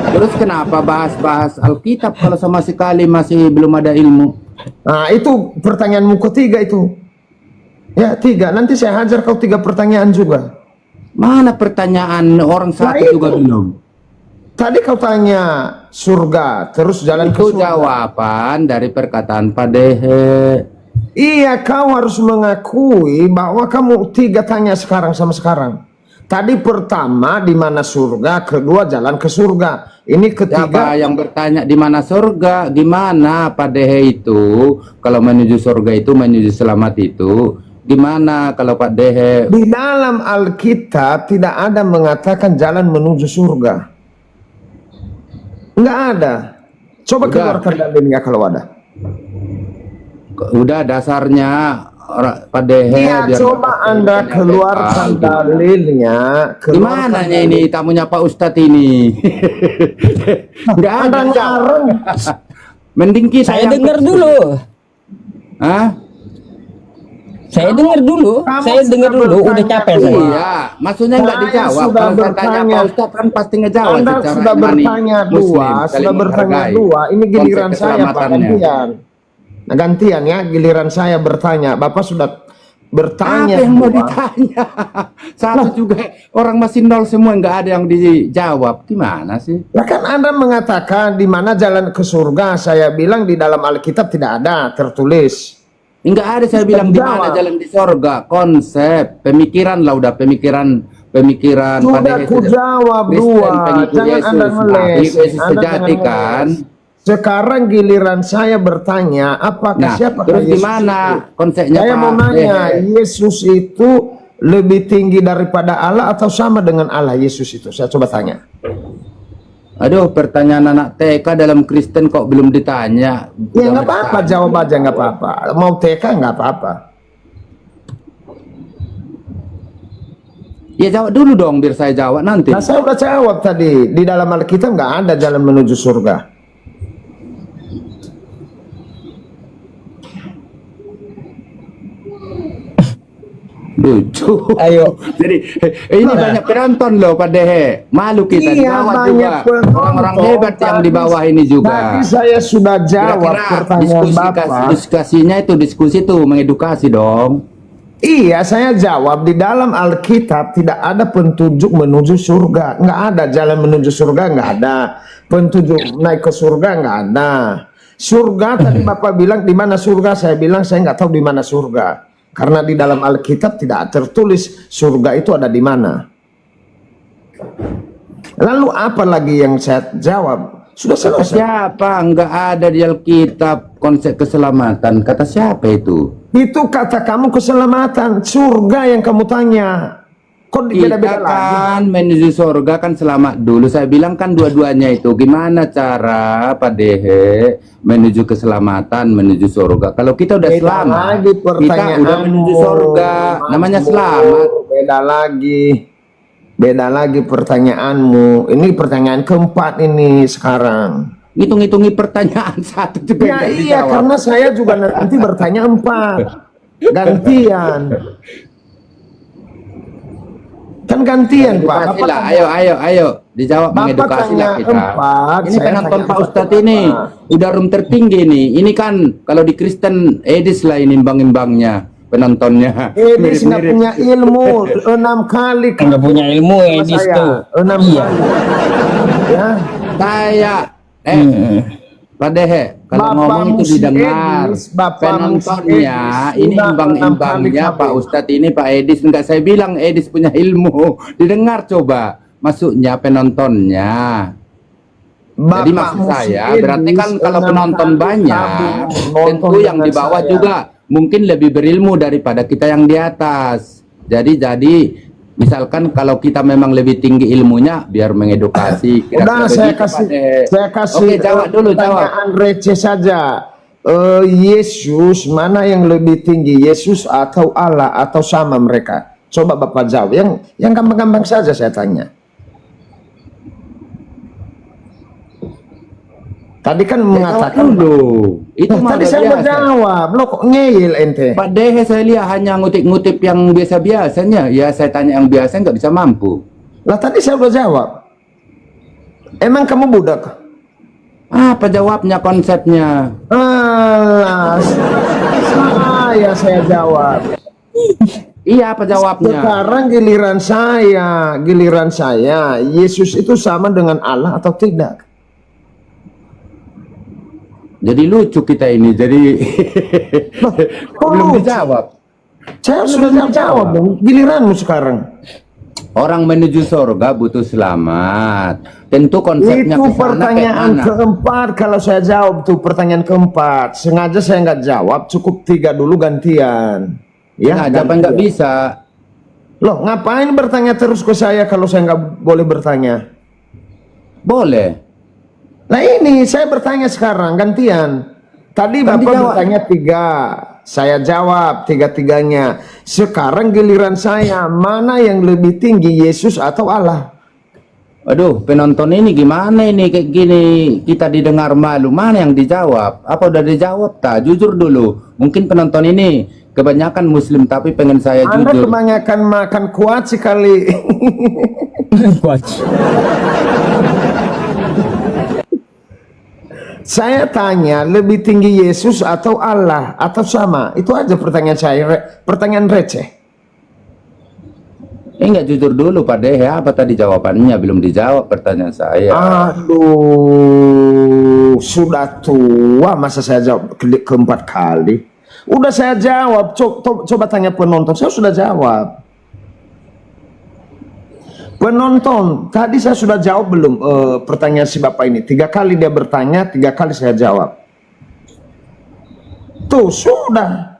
Terus kenapa bahas-bahas Alkitab kalau sama sekali masih belum ada ilmu? Nah itu pertanyaanmu ketiga itu. Ya 3. Nanti saya hajar kau 3 pertanyaan juga. Mana pertanyaan orang satu itu. juga belum? Tadi kau tanya surga, terus jalan ke Itu surga. jawaban dari perkataan Pak Dehe. Iya, kau harus mengakui bahwa kamu 3 tanya sekarang sama sekarang. Tadi pertama di mana surga, kedua jalan ke surga. Ini Siapa ketiga. yang bertanya di mana surga? Gimana Pak Dehe itu? Kalau menuju surga itu menuju selamat itu gimana kalau Pak Dehe? Di dalam Alkitab tidak ada mengatakan jalan menuju surga. Enggak ada. Coba Udah. keluarkan dalilnya kalau ada. Udah dasarnya Pak Dehe Iya, biar coba dapat Anda yang keluarkan tahu. dalilnya. Gimana ini tamunya Pak Ustadz ini? Enggak Anda ada. ngarang. Mending kita Saya yang dengar dulu. Hah? Saya dengar dulu. Kamu Saya dengar sudah dulu. Udah bertanya capek dulu. saya. Iya, maksudnya nggak Saya dijawab. sudah Kalau saya tanya bertanya. Pak Ustadz kan pasti ngejawab. Anda secara sudah imani bertanya Muslim, dua, saling sudah bertanya menghargai dua. Ini giliran konsep saya Pak, keselamatannya. gantian. Nah, gantian ya, giliran saya bertanya. Bapak sudah bertanya. Apa yang mau dua. ditanya? Satu juga orang masih nol semua, nggak ada yang dijawab. Gimana sih? Ya kan Anda mengatakan di mana jalan ke surga. Saya bilang di dalam Alkitab tidak ada tertulis. Enggak ada saya bilang di mana Jawab. jalan di sorga. Konsep, pemikiran lah udah pemikiran Sudah pada ku jawab Kristen, dua. pengikut Jangan Yesus. Anda Nah, ngeles. pengikut Yesus Anda sejati jangan kan. ngeles. Sekarang giliran saya bertanya, apakah Nah, siapa terus Yesus gimana itu? konsepnya Saya Pak mau nanya, Dehe? Yesus itu lebih tinggi daripada Allah atau sama dengan Allah Yesus itu? Saya coba tanya. Aduh, pertanyaan anak TK dalam Kristen kok belum ditanya. Ya Udah nggak apa-apa, bertanya. jawab aja nggak apa-apa. Mau TK nggak apa-apa. Ya jawab dulu dong biar saya jawab nanti. Nah saya udah jawab tadi, di dalam Alkitab nggak ada jalan menuju surga. Lucu. Ayo. Jadi ini banyak penonton loh Pak Dehe. Malu kita di Iya, bawah banyak juga. penonton. Orang-orang hebat yang di bawah ini juga. Tadi saya sudah jawab Kira-kira pertanyaan Bapak. diskusinya itu diskusi tuh mengedukasi dong. Iya, saya jawab di dalam Alkitab tidak ada petunjuk menuju surga. Nggak ada jalan menuju surga, nggak ada. Petunjuk naik ke surga, nggak ada. Surga tadi Bapak bilang di mana surga, saya bilang saya nggak tahu di mana surga. Karena di dalam Alkitab tidak tertulis surga itu ada di mana. Lalu apa lagi yang saya jawab? Sudah Kata selesai. siapa? Enggak ada di Alkitab konsep keselamatan. Kata siapa itu? Itu kata kamu keselamatan. Surga yang kamu tanya. Kok Kita beda-beda lagi? kan menuju surga kan selamat dulu. Saya bilang kan dua-duanya itu. Gimana cara Pak Dehe menuju keselamatan, menuju surga? Kalau kita udah Beda selamat, lagi kita pertanyaanmu, udah menuju surga. Namanya Mas selamat. Bro. Beda lagi pertanyaanmu. Ini pertanyaan keempat ini sekarang. Ngitung-ngitungi pertanyaan satu juga Ya nggak iya, dijawab. karena saya juga nanti bertanya 4. Gantian. Kan gantian Pak. Edukasi Bapak lah, tanya- ayo dijawab, Bapak mengedukasi lah tanya kita. 4, Ini saya penonton tanya Pak 4. Ustadz ini udah room tertinggi nih. Ini kan kalau di Kristen Edis lah ini imbang-imbangnya penontonnya. Edis nggak Mirip-mirip. punya ilmu 6 kali. Nggak punya ilmu sama Edis saya. tuh. 6 Iya. kali. Ya. Saya Pak Dehe, kalau Bapak ngomong itu Musi didengar. Edis, Bapak Penontonnya Musi Edis, ini sudah imbang-imbangnya 6 kali Pak Ustadz ini Pak Edis. Enggak saya bilang Edis punya ilmu. Didengar coba. Masuknya penontonnya. Jadi maksud Musi saya Edis, berarti kan kalau 6 penonton kali banyak, kamu tentu nonton yang di dengan bawah saya. juga mungkin lebih berilmu daripada kita yang di atas. Jadi misalkan kalau kita memang lebih tinggi ilmunya, biar mengedukasi. Udah Kira-kira saya begitu, kasih Pak Dehe. saya kasih Oke, jawab dulu, jawab. pertanyaan receh saja. Yesus, mana yang lebih tinggi, Yesus atau Allah, atau sama mereka? Coba Bapak jawab. Yang gampang-gampang saja saya tanya. Tadi kan mengatakan dulu. Itu mah tadi udah saya biasa. menjawab, lo kok ngeyel ente? Pak Dehe saya lihat hanya ngutip-ngutip yang biasa-biasanya. Ya saya tanya yang biasa nggak bisa mampu. Lah tadi saya udah jawab. Emang kamu budak? Apa jawabnya konsepnya? Alah, saya jawab. Iya apa jawabnya? Sekarang giliran saya, Yesus itu sama dengan Allah atau tidak? Jadi lucu kita ini. Jadi belum lucu? dijawab. Saya sudah jawab dong. Giliranmu sekarang. Orang menuju surga butuh selamat. Tentu konsepnya Itu kesana kayak pertanyaan mana? keempat. Kalau saya jawab tuh pertanyaan keempat, sengaja saya nggak jawab. Cukup 3 dulu gantian. Ya, Nah, jawaban nggak bisa. Loh, ngapain bertanya terus ke saya kalau saya nggak boleh bertanya? Boleh. Nah ini saya bertanya sekarang gantian. Tadi Kan Bapak dijawab. bertanya 3, saya jawab 3-tiganya. Sekarang giliran saya, mana yang lebih tinggi, Yesus atau Allah? Aduh, penonton ini gimana ini kayak gini? Kita didengar malu. Mana yang dijawab? Apa udah dijawab tak? Jujur dulu. Mungkin penonton ini kebanyakan Muslim tapi pengen saya Anda jujur. kebanyakan makan kuat sekali. Saya tanya, lebih tinggi Yesus atau Allah atau sama? Itu aja pertanyaan saya, pertanyaan receh. Enggak jujur dulu Pak Dehe. Apa tadi jawabannya? Belum dijawab pertanyaan saya. Aduh, sudah tua masa saya jawab keempat kali. Udah saya jawab, coba tanya penonton, saya sudah jawab. Penonton, tadi saya sudah jawab belum pertanyaan si Bapak ini? 3 kali dia bertanya, 3 kali saya jawab. Tuh, sudah.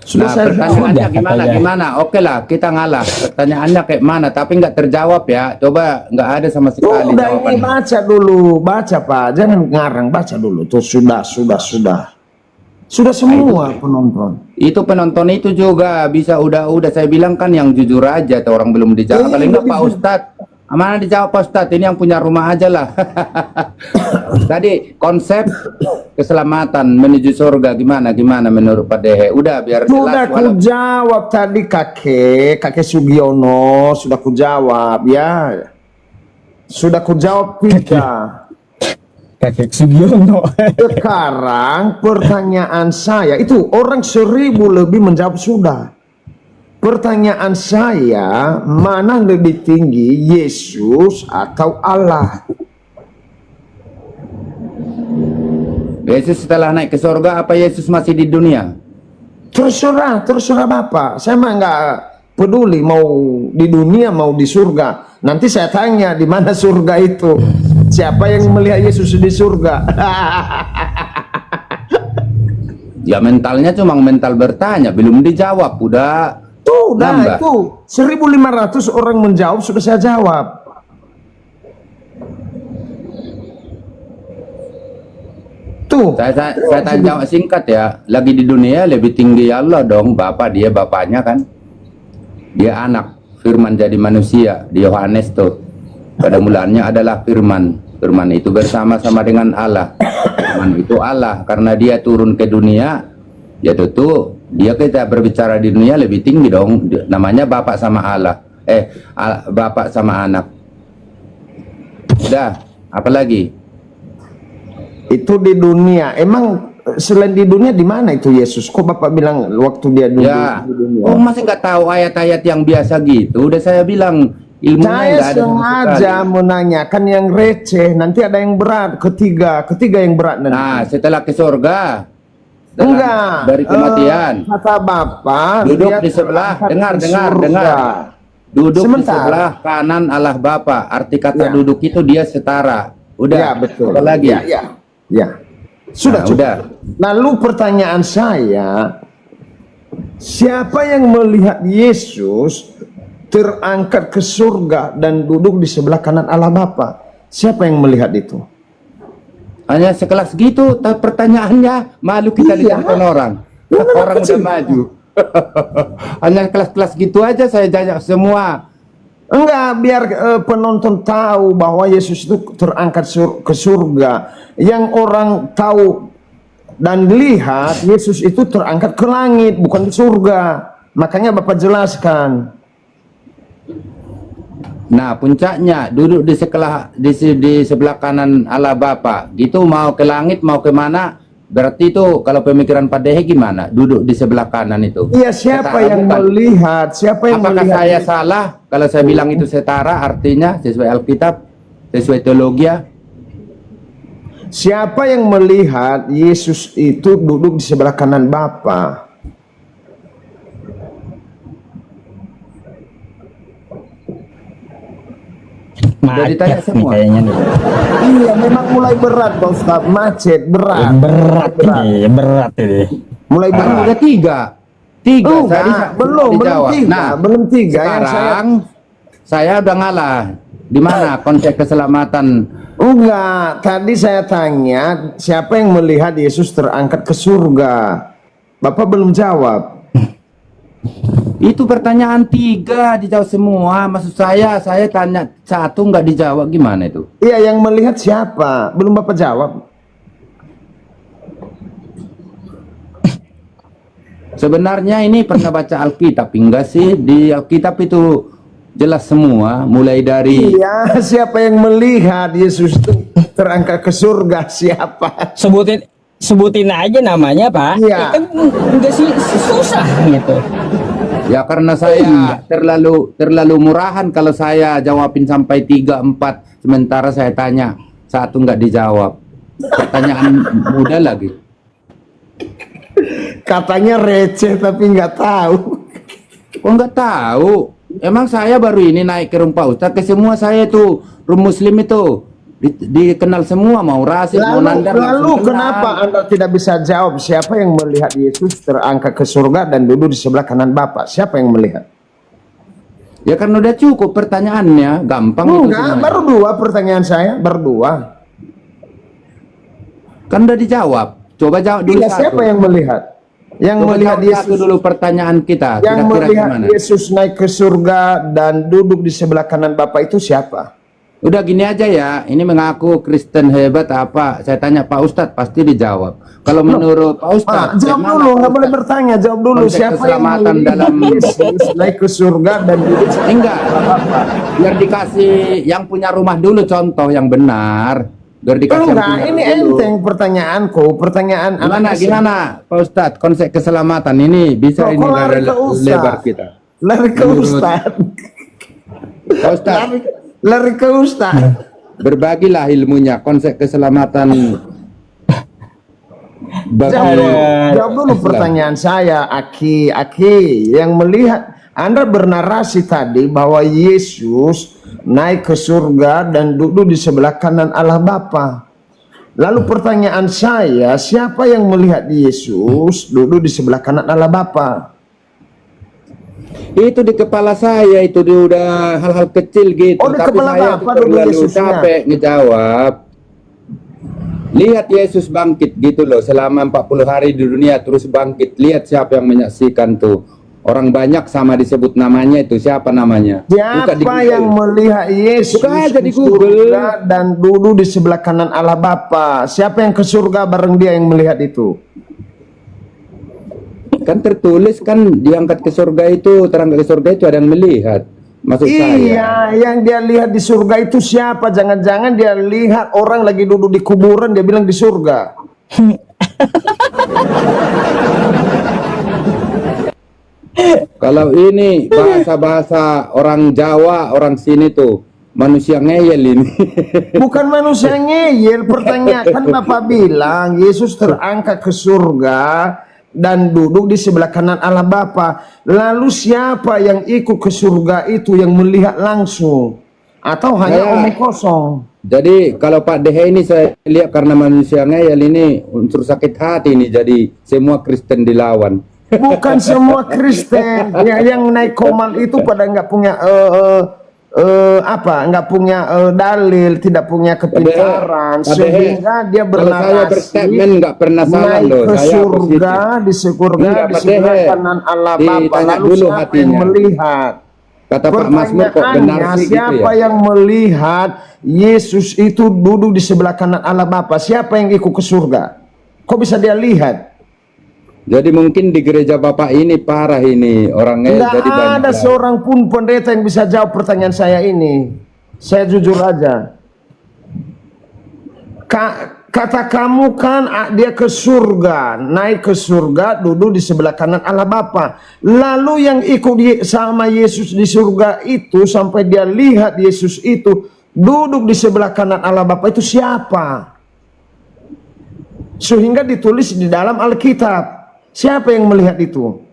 Sudah Nah, saya pertanyaannya jawab. gimana? Oke lah, kita ngalah. Pertanyaannya kayak mana? Tapi nggak terjawab ya. Coba nggak ada sama sekali Sudah, ini jawabannya. baca dulu, baca Pak. Jangan ngarang, baca dulu. Tuh, sudah. Sudah semua penonton. Itu penonton itu juga bisa udah saya bilang kan yang jujur aja tuh orang belum dijawab. Kalau enggak Pak Ustadz, mana dijawab Pak Ustadz? Ini yang punya rumah aja lah. Tadi konsep keselamatan menuju surga gimana menurut Pak Dehe? Udah biar Sudah jelas. ku jawab tadi kakek Sugiono, sudah ku jawab ya. Sudah ku jawab 3. Kakek Sugiono. Sekarang pertanyaan saya itu orang 1000 lebih menjawab sudah. Pertanyaan saya, mana lebih tinggi, Yesus atau Allah? Yesus setelah naik ke surga apa Yesus masih di dunia? Terserah Bapak. Saya mah nggak peduli mau di dunia mau di surga. Nanti saya tanya di mana surga itu. Siapa yang melihat Yesus di surga? Ya mentalnya cuma mental bertanya, belum dijawab. Udah nambah. Itu 1500 orang menjawab sudah saya jawab. Tuh. Saya tanya singkat ya. Lagi di dunia lebih tinggi Allah dong. Dia bapaknya kan. Dia anak. Firman jadi manusia. Di Yohanes tuh. Pada mulanya adalah firman. Firman itu bersama-sama dengan Allah. Firman itu Allah. Karena dia turun ke dunia. Ya tentu dia kita berbicara di dunia lebih tinggi dong. Namanya bapak sama Allah. Bapak sama anak. Udah. Apalagi? Itu di dunia. Emang selain di dunia di mana itu Yesus? Kok Bapak bilang waktu dia dulu Ya. di dunia? Oh masih nggak tahu ayat-ayat yang biasa gitu? Udah saya bilang ilmunya Saya nggak ada sama sengaja sekali. menanyakan yang receh. Nanti ada yang berat. Ketiga yang berat nanti. Nah setelah ke surga, setelah Enggak. dari kematian, Kata Bapak. duduk dia di sebelah, terangkat dengar. ke surga. Duduk di Sebentar. sebelah kanan Allah Bapa. Arti kata Ya. duduk itu dia setara. Udah. Ya betul. Apa lagi? Ya. Sudah Nah, cukup. udah. Lalu pertanyaan saya, siapa yang melihat Yesus terangkat ke surga dan duduk di sebelah kanan Allah Bapa? Siapa yang melihat itu? Hanya sekelas gitu, tapi pertanyaannya malu kita ditonton orang. Orang udah maju. Hanya kelas-kelas gitu aja saya jajak semua. Enggak, biar penonton tahu bahwa Yesus itu terangkat ke surga. Yang orang tahu dan lihat Yesus itu terangkat ke langit, bukan di surga. Makanya Bapak jelaskan. Nah, puncaknya duduk di sebelah kanan Allah Bapa. Gitu mau ke langit, mau ke mana? Berarti itu kalau pemikiran Pak Dehe gimana? Duduk di sebelah kanan itu. Iya, siapa Setara yang bukan? melihat? Siapa yang Apakah melihat? saya salah kalau saya bilang itu setara artinya sesuai Alkitab, sesuai teologi? Siapa yang melihat Yesus itu duduk di sebelah kanan Bapa? Jadi tanya Macet nih semua. kayaknya nih. Iya, memang mulai berat Pak Ustaz. Macet, berat. Berat nih, berat ini. Mulai Kan berat. udah tiga. Tiga Enggak, tadi belum dijawab. tiga. Nah, Belum tiga. Yang sekarang saya udah ngalah. Di mana konteks keselamatan? Enggak, tadi saya tanya siapa yang melihat Yesus terangkat ke surga. Bapak belum jawab. Itu pertanyaan tiga dijawab semua. Maksud saya tanya satu nggak dijawab gimana itu? Iya, yang melihat siapa? Belum Bapak jawab. Sebenarnya ini pernah baca Alkitab enggak sih? Di Alkitab itu jelas semua, mulai dari Iya, siapa yang melihat Yesus itu terangkat ke surga? Siapa? Sebutin aja namanya, Pak. Iya. Kan enggak sih susah gitu. ya karena saya terlalu murahan kalau saya jawabin sampai 3, 4, sementara saya tanya satu nggak dijawab. Pertanyaan mudah lagi. Katanya receh tapi nggak tahu. Kok nggak tahu? Emang saya baru ini naik ke rumah Ustaz, ke semua saya itu rum muslim itu dikenal semua, mau Rasid, mau Nandar. Lalu langsung kenal. kenapa Anda tidak bisa jawab siapa yang melihat Yesus terangkat ke surga dan duduk di sebelah kanan Bapak? Siapa yang melihat? Ya kan udah cukup pertanyaannya, gampang itu Enggak, semuanya. baru dua pertanyaan saya, baru dua. Kan udah dijawab. Coba jawab dulu Iya, satu. siapa yang melihat? Yang Coba melihat jawab satu Yesus, dulu pertanyaan kita. yang Kira-kira melihat gimana? Yesus naik ke surga dan duduk di sebelah kanan Bapak itu siapa? Udah gini aja ya, ini mengaku Kristen hebat apa? Saya tanya Pak Ustadz pasti dijawab. Kalau menurut Pak Ustadz, Jawab yang mana dulu, Pak nggak boleh Ustadz? bertanya, jawab dulu. Konteks Siapa yang keselamatan melihat dalam- Yesus naik ke surga dan duduk di Enggak, biar dikasih yang punya rumah dulu contoh yang benar. Biar dikasih yang Enggak, punya ini rumah dulu. enteng pertanyaanku. Pertanyaan Gimana Pak Ustadz, konsep keselamatan ini bisa Kok ini lari ke Ustadz? lebar kita. Lari ke Menurut- Ustadz. Pak Ustadz, Lari ke Ustadz. berbagilah ilmunya konsep keselamatan bagi Jawab dulu pertanyaan saya, Aki yang melihat. Anda bernarasi tadi bahwa Yesus naik ke surga dan duduk di sebelah kanan Allah Bapa. Lalu pertanyaan saya, siapa yang melihat Yesus duduk di sebelah kanan Allah Bapa? itu di kepala saya itu udah hal-hal kecil gitu. Oh, di tapi kepala saya Bapak dulu terlalu Yesusnya. capek ngejawab. Lihat Yesus bangkit gitu loh, selama 40 hari di dunia terus bangkit. Lihat siapa yang menyaksikan tuh. Orang banyak sama disebut namanya itu, siapa namanya? Buka di Siapa Google. yang melihat Yesus Buka aja di ke Google. surga dan duduk di sebelah kanan Allah Bapa? Siapa yang ke surga bareng dia yang melihat itu? Kan tertulis kan diangkat ke surga itu, terangkat ke surga itu ada yang melihat. Maksud saya. Iya, yang dia lihat di surga itu siapa? Jangan-jangan dia lihat orang lagi duduk di kuburan, dia bilang di surga. Kalau ini bahasa-bahasa orang Jawa, orang sini tuh manusia ngeyel ini. Bukan manusia ngeyel, pertanyaan kan Bapak bilang Yesus terangkat ke surga dan duduk di sebelah kanan Allah Bapa. Lalu siapa yang ikut ke surga itu yang melihat langsung? Atau hanya Saya- omong kosong? Jadi kalau Pak Dehe ini saya lihat karena manusia ngeyel ini unsur sakit hati ini, jadi semua Kristen dilawan. Bukan semua Kristen yang naik komal itu pada nggak punya nggak punya dalil, tidak punya kepintaran, Padahal, sehingga dia kalau saya bernarasi berstatement nggak pernah salah naik loh. ke Saya surga, positif. di surga Enggak, di Pak sebelah Dehe. kanan Allah Bapa. Ditanya Lalu dulu siapa yang hatinya. melihat? Kata Pak Masmur kok benar Pertanyaannya, sih gitu siapa ya? yang melihat Yesus itu duduk di sebelah kanan Allah Bapa? Siapa yang ikut ke surga? Kok bisa dia lihat? Jadi mungkin di gereja Bapak ini parah ini orangnya Nggak jadi banyak ada lah. seorang pun pendeta yang bisa jawab pertanyaan saya ini. Saya jujur aja. Kata kamu kan dia ke surga, naik ke surga, duduk di sebelah kanan Allah Bapa. Lalu yang ikut sama Yesus di surga itu sampai dia lihat Yesus itu duduk di sebelah kanan Allah Bapa itu siapa? Sehingga ditulis di dalam Alkitab. Siapa yang melihat itu?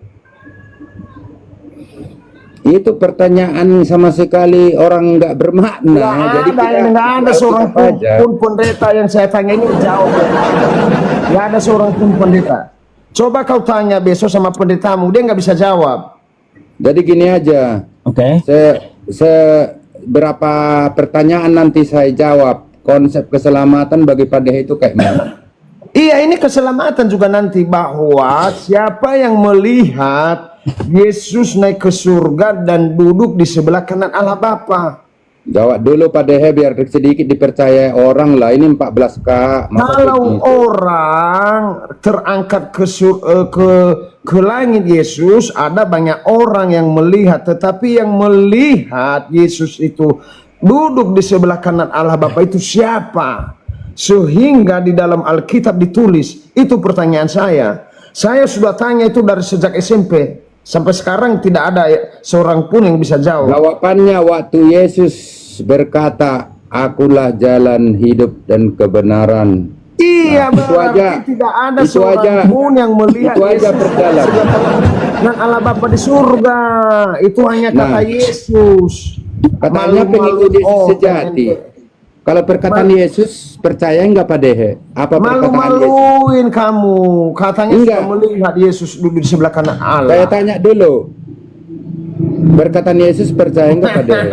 Itu pertanyaan sama sekali orang nggak bermakna. Jadi Nggak ada seorang pun pendeta yang saya tanya ini jawab. Nggak ada seorang pun pendeta. Coba kau tanya besok sama pendetamu, dia nggak bisa jawab. Jadi gini aja. Oke. Berapa pertanyaan nanti saya jawab. Konsep keselamatan bagi Pak Dehe itu kayak mana? Iya, ini keselamatan juga nanti, bahwa siapa yang melihat Yesus naik ke surga dan duduk di sebelah kanan Allah Bapa. Jawab dulu Pak Dehe biar sedikit dipercaya orang lah. Ini 14K. Kalau orang terangkat ke langit Yesus, ada banyak orang yang melihat, tetapi yang melihat Yesus itu duduk di sebelah kanan Allah Bapa itu siapa? Sehingga di dalam Alkitab ditulis. Itu pertanyaan saya. Saya sudah tanya itu dari sejak SMP sampai sekarang, tidak ada seorang pun yang bisa jawab. Jawabannya waktu Yesus berkata, "Akulah jalan, hidup dan kebenaran." Iya, itu berarti aja. tidak ada Itu seorang aja. pun yang melihat Itu aja Yesus berjalan. dan Allah Bapa di surga. Itu hanya kata Nah, Yesus. Katanya pengikut Yesus sejati. Kalau perkataan Yesus percaya nggak Pak Dehe? Apa perkataan Yesus? Malu-maluin kamu. Katanya Enggak. sudah melihat Yesus duduk di sebelah kanan Allah. Saya tanya dulu. Perkataan Yesus percaya nggak Pak Dehe?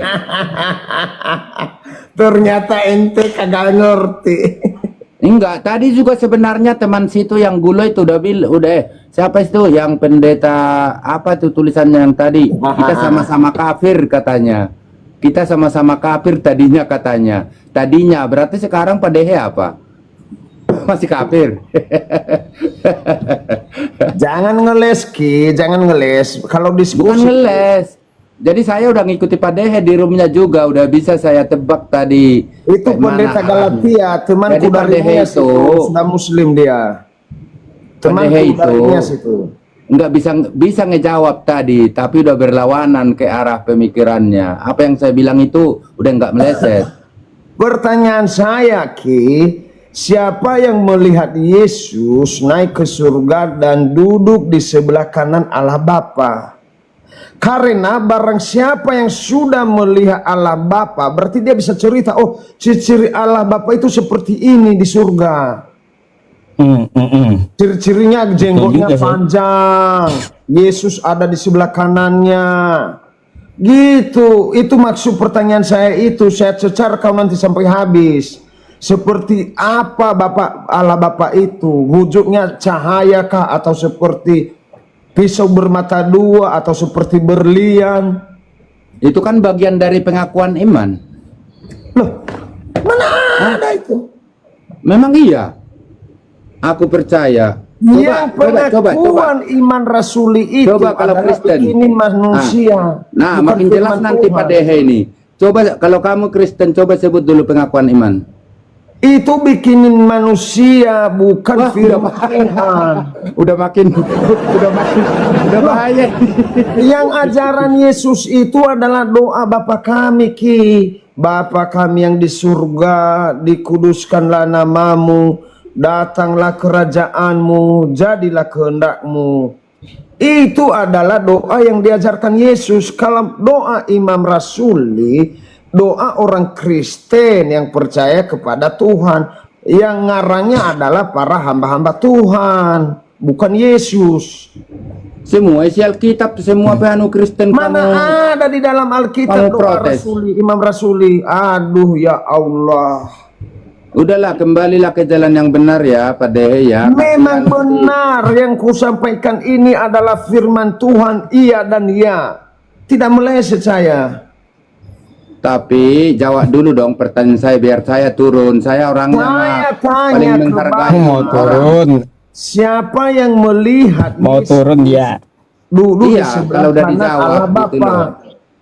Ternyata ente kagak ngerti. Enggak, tadi juga sebenarnya teman situ yang gulo itu siapa itu yang pendeta apa tuh tulisannya yang tadi? Kita sama-sama kafir katanya. Kita sama-sama kafir tadinya katanya. Tadinya berarti sekarang Pak Dehe apa? Masih kafir. Jangan ngeles Ki, jangan ngeles. Kalau Bukan diskusi ngeles. Jadi saya udah ngikuti Pak Dehe di roomnya juga, udah bisa saya tebak tadi. itu kayak pendeta mana. Galatia, temanku Jadi Pak dari Dehe Nias itu, sudah muslim dia. Pak Temanku Dehe dari itu Nias itu. nggak bisa ngejawab tadi, tapi udah berlawanan ke arah pemikirannya. Apa yang saya bilang itu udah nggak meleset. Pertanyaan saya Ki, siapa yang melihat Yesus naik ke surga dan duduk di sebelah kanan Allah Bapa? Karena barang siapa yang sudah melihat Allah Bapa, berarti dia bisa cerita, oh ciri-ciri Allah Bapa itu seperti ini di surga. Ciri-cirinya jenggotnya Betul juga sih. panjang, Yesus ada di sebelah kanannya. Gitu, itu maksud pertanyaan saya itu. Saya cecar kau nanti sampai habis. Seperti apa Bapak Allah Bapa itu? Wujudnya cahaya kah, atau seperti pisau bermata dua, atau seperti berlian? Itu kan bagian dari pengakuan iman. Loh, mana ada itu? Memang iya. Aku percaya. Yang pengakuan iman rasuli itu Coba kalau adalah Kristen. ini manusia. Nah, bukan makin jelas firman nanti Tuhan. Pak Dehe ini. Coba kalau kamu Kristen, coba sebut dulu pengakuan iman. Itu bikinin manusia, bukan Wah, firman Tuhan. Udah makin udah bahaya. Yang ajaran Yesus itu adalah doa Bapa kami Ki. Bapa kami yang di surga, dikuduskanlah namamu, datanglah kerajaanmu, jadilah kehendakmu. Itu adalah doa yang diajarkan Yesus. Kalau doa Imam Rasuli, doa orang Kristen yang percaya kepada Tuhan, yang ngarangnya adalah para hamba-hamba Tuhan. bukan Yesus. Semua isi Alkitab, semua anu Kristen Mana kamu. ada di dalam Alkitab Kamu doa protes. Rasuli, Imam Rasuli. Aduh ya Allah. Udahlah, kembalilah ke jalan yang benar ya, Pak Dehe ya. Memang Kasihan benar yang kusampaikan ini adalah firman Tuhan, iya dan iya. Tidak meleset saya. Tapi jawab dulu dong pertanyaan saya biar saya turun. Saya orangnya Saya paling tanya menghargai. kembali. Mau turun, Siapa yang melihat mau Yesus turun dia. dulu di Iya, sebelah kalau udah kanan dijawab Allah gitu Bapa loh.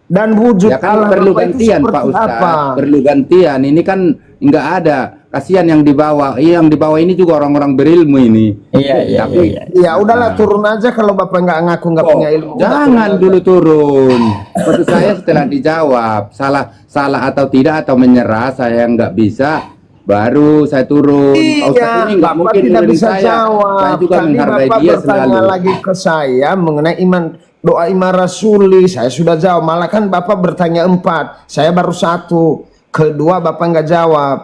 dan wujud Ya kan Allah perlu Bapa itu gantian Pak seperti Ustadz, apa? perlu gantian. Ini kan nggak ada. Kasihan yang di bawah. Iya, yang di bawah ini juga orang-orang berilmu ini. Iya, iya, Tapi iya. Ya udahlah turun aja kalau Bapak nggak ngaku nggak Oh, punya ilmu. jangan dulu turun. Maksud saya setelah dijawab salah atau tidak atau menyerah saya nggak bisa, baru saya turun. Pak Ustadz Iya, ini nggak Bapak mungkin tidak nurunin bisa saya. jawab. Saya juga Tadi menghargai Bapak dia bertanya selalu. lagi ke saya mengenai doa Imam Rasuli. Saya sudah jawab. Malah kan Bapak bertanya 4, saya baru 1. Kedua Bapak nggak jawab.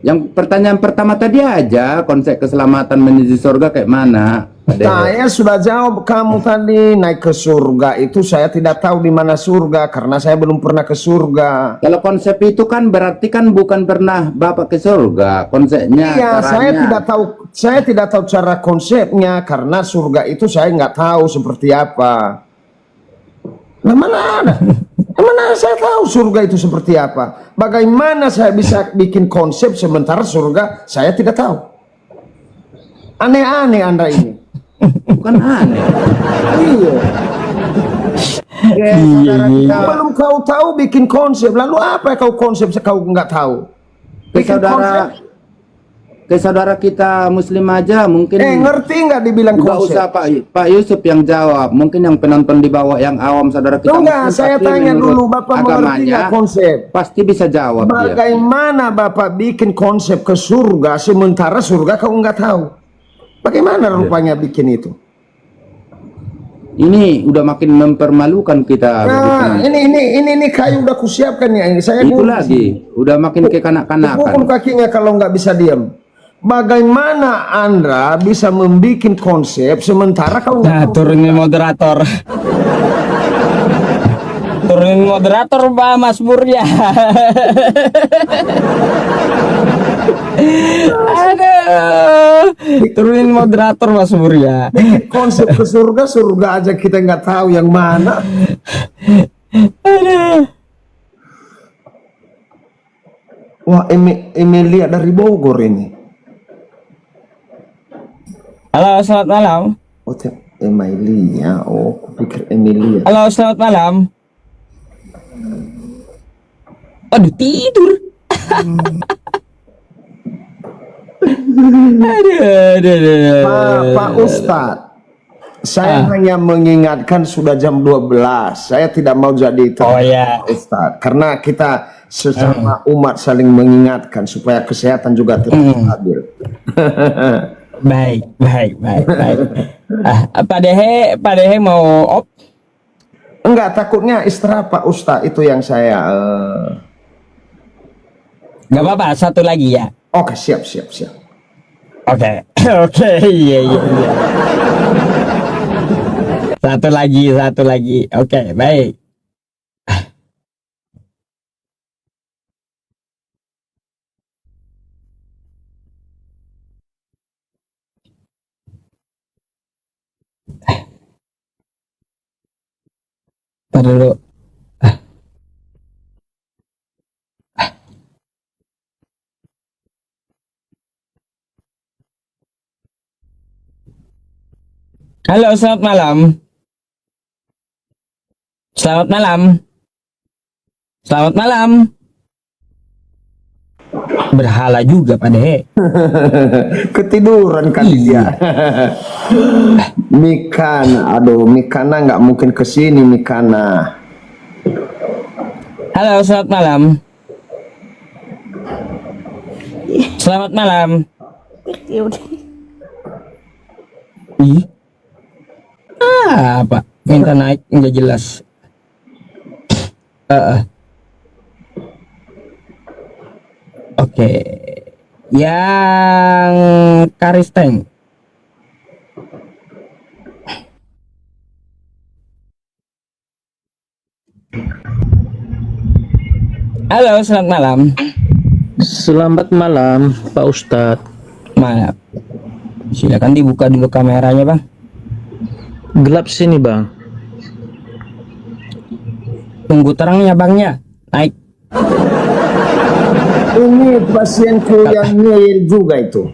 Yang pertanyaan pertama tadi aja, konsep keselamatan menuju surga kayak mana? Pak Dehe? Saya sudah jawab kamu tadi naik ke surga itu saya tidak tahu di mana surga karena saya belum pernah ke surga. Kalau konsep itu kan berarti kan bukan pernah Bapak ke surga. Konsepnya, Iya, caranya. saya tidak tahu cara konsepnya karena surga itu saya nggak tahu seperti apa. Nah, mana ada? Mana saya tahu surga itu seperti apa? Bagaimana saya bisa bikin konsep sementara surga saya tidak tahu? Aneh-aneh Anda ini. Bukan aneh. Iya. Iya, iya. Belum kau tahu bikin konsep, lalu apa kau konsep kau nggak tahu? Ke Bikin konsep. saudara kita Muslim aja mungkin Ngerti nggak dibilang nggak konsep? usah Pak Yusuf yang jawab. Mungkin yang penonton di bawah yang awam saudara kita Enggak, Muslim saya pasti tanya menurut dulu Bapak mengerti agamanya nggak konsep? pasti bisa jawab dia. Bagaimana Bapak bikin konsep ke surga sementara surga kau nggak tahu? Bagaimana rupanya bikin itu? Ini udah makin mempermalukan kita. Nah, begitu. ini kayu udah kusiapkan ya ini. Saya Itu guru. lagi, udah makin Pukul kekanak-kanakan. kakinya kalau nggak bisa diam. Bagaimana Anda bisa membuat konsep sementara kau Nah, nggak tahu? turunin moderator. Turunin moderator, Pak Mas Burya. Aduh. Turunin moderator, Mas Burya. Konsep ke surga, surga aja kita nggak tahu yang mana. Aduh. Wah, Emilia dari Bogor ini. Halo, selamat malam. Oh, Emilia. Oh, aku pikir Emilia. Halo, selamat malam. Aduh, tidur. Aduh. Pak Ustadz, saya hanya mengingatkan sudah jam 12. Saya tidak mau jadi itu. Oh ya. Ustadz, karena kita sesama umat saling mengingatkan supaya kesehatan juga tetap stabil. Baik. Pak Dehe mau op? Enggak, takutnya istirahat Pak Ustadz, itu yang saya Gak apa-apa, satu lagi ya. Oke, siap. Oke, oke, iya. Satu lagi. Oke, baik. Ntar dulu. Halo, selamat malam. Selamat malam. Selamat malam. Berhala juga Pak Dehe. Ketiduran kali dia. Mikana, aduh, Mikana nggak mungkin kesini Mikana. Halo, selamat malam. Selamat malam. Ih. Apa? Minta naik nggak jelas. Oke. Yang Karisteng. Halo, selamat malam. Selamat malam, Pak Ustadz. Maaf. Silakan dibuka dulu kameranya, Bang. Gelap sini, Bang. Tunggu terangnya, Bangnya. Naik. Ini pasienku yang ngeyel juga itu.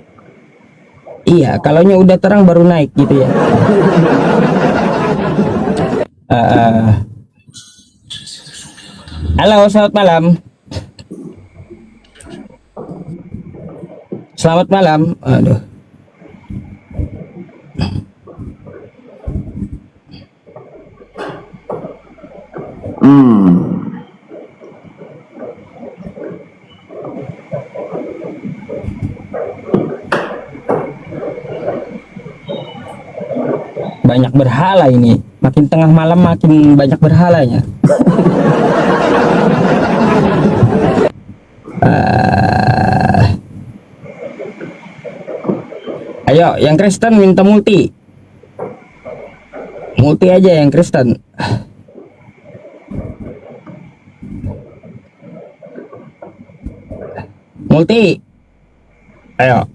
Iya, kalaunya udah terang baru naik gitu ya. Halo, selamat malam. Selamat malam. Aduh. Banyak berhala ini. Makin tengah malam makin banyak berhalanya. Ayo, yang Kristen minta multi. Multi aja yang Kristen. Multi. Ayo.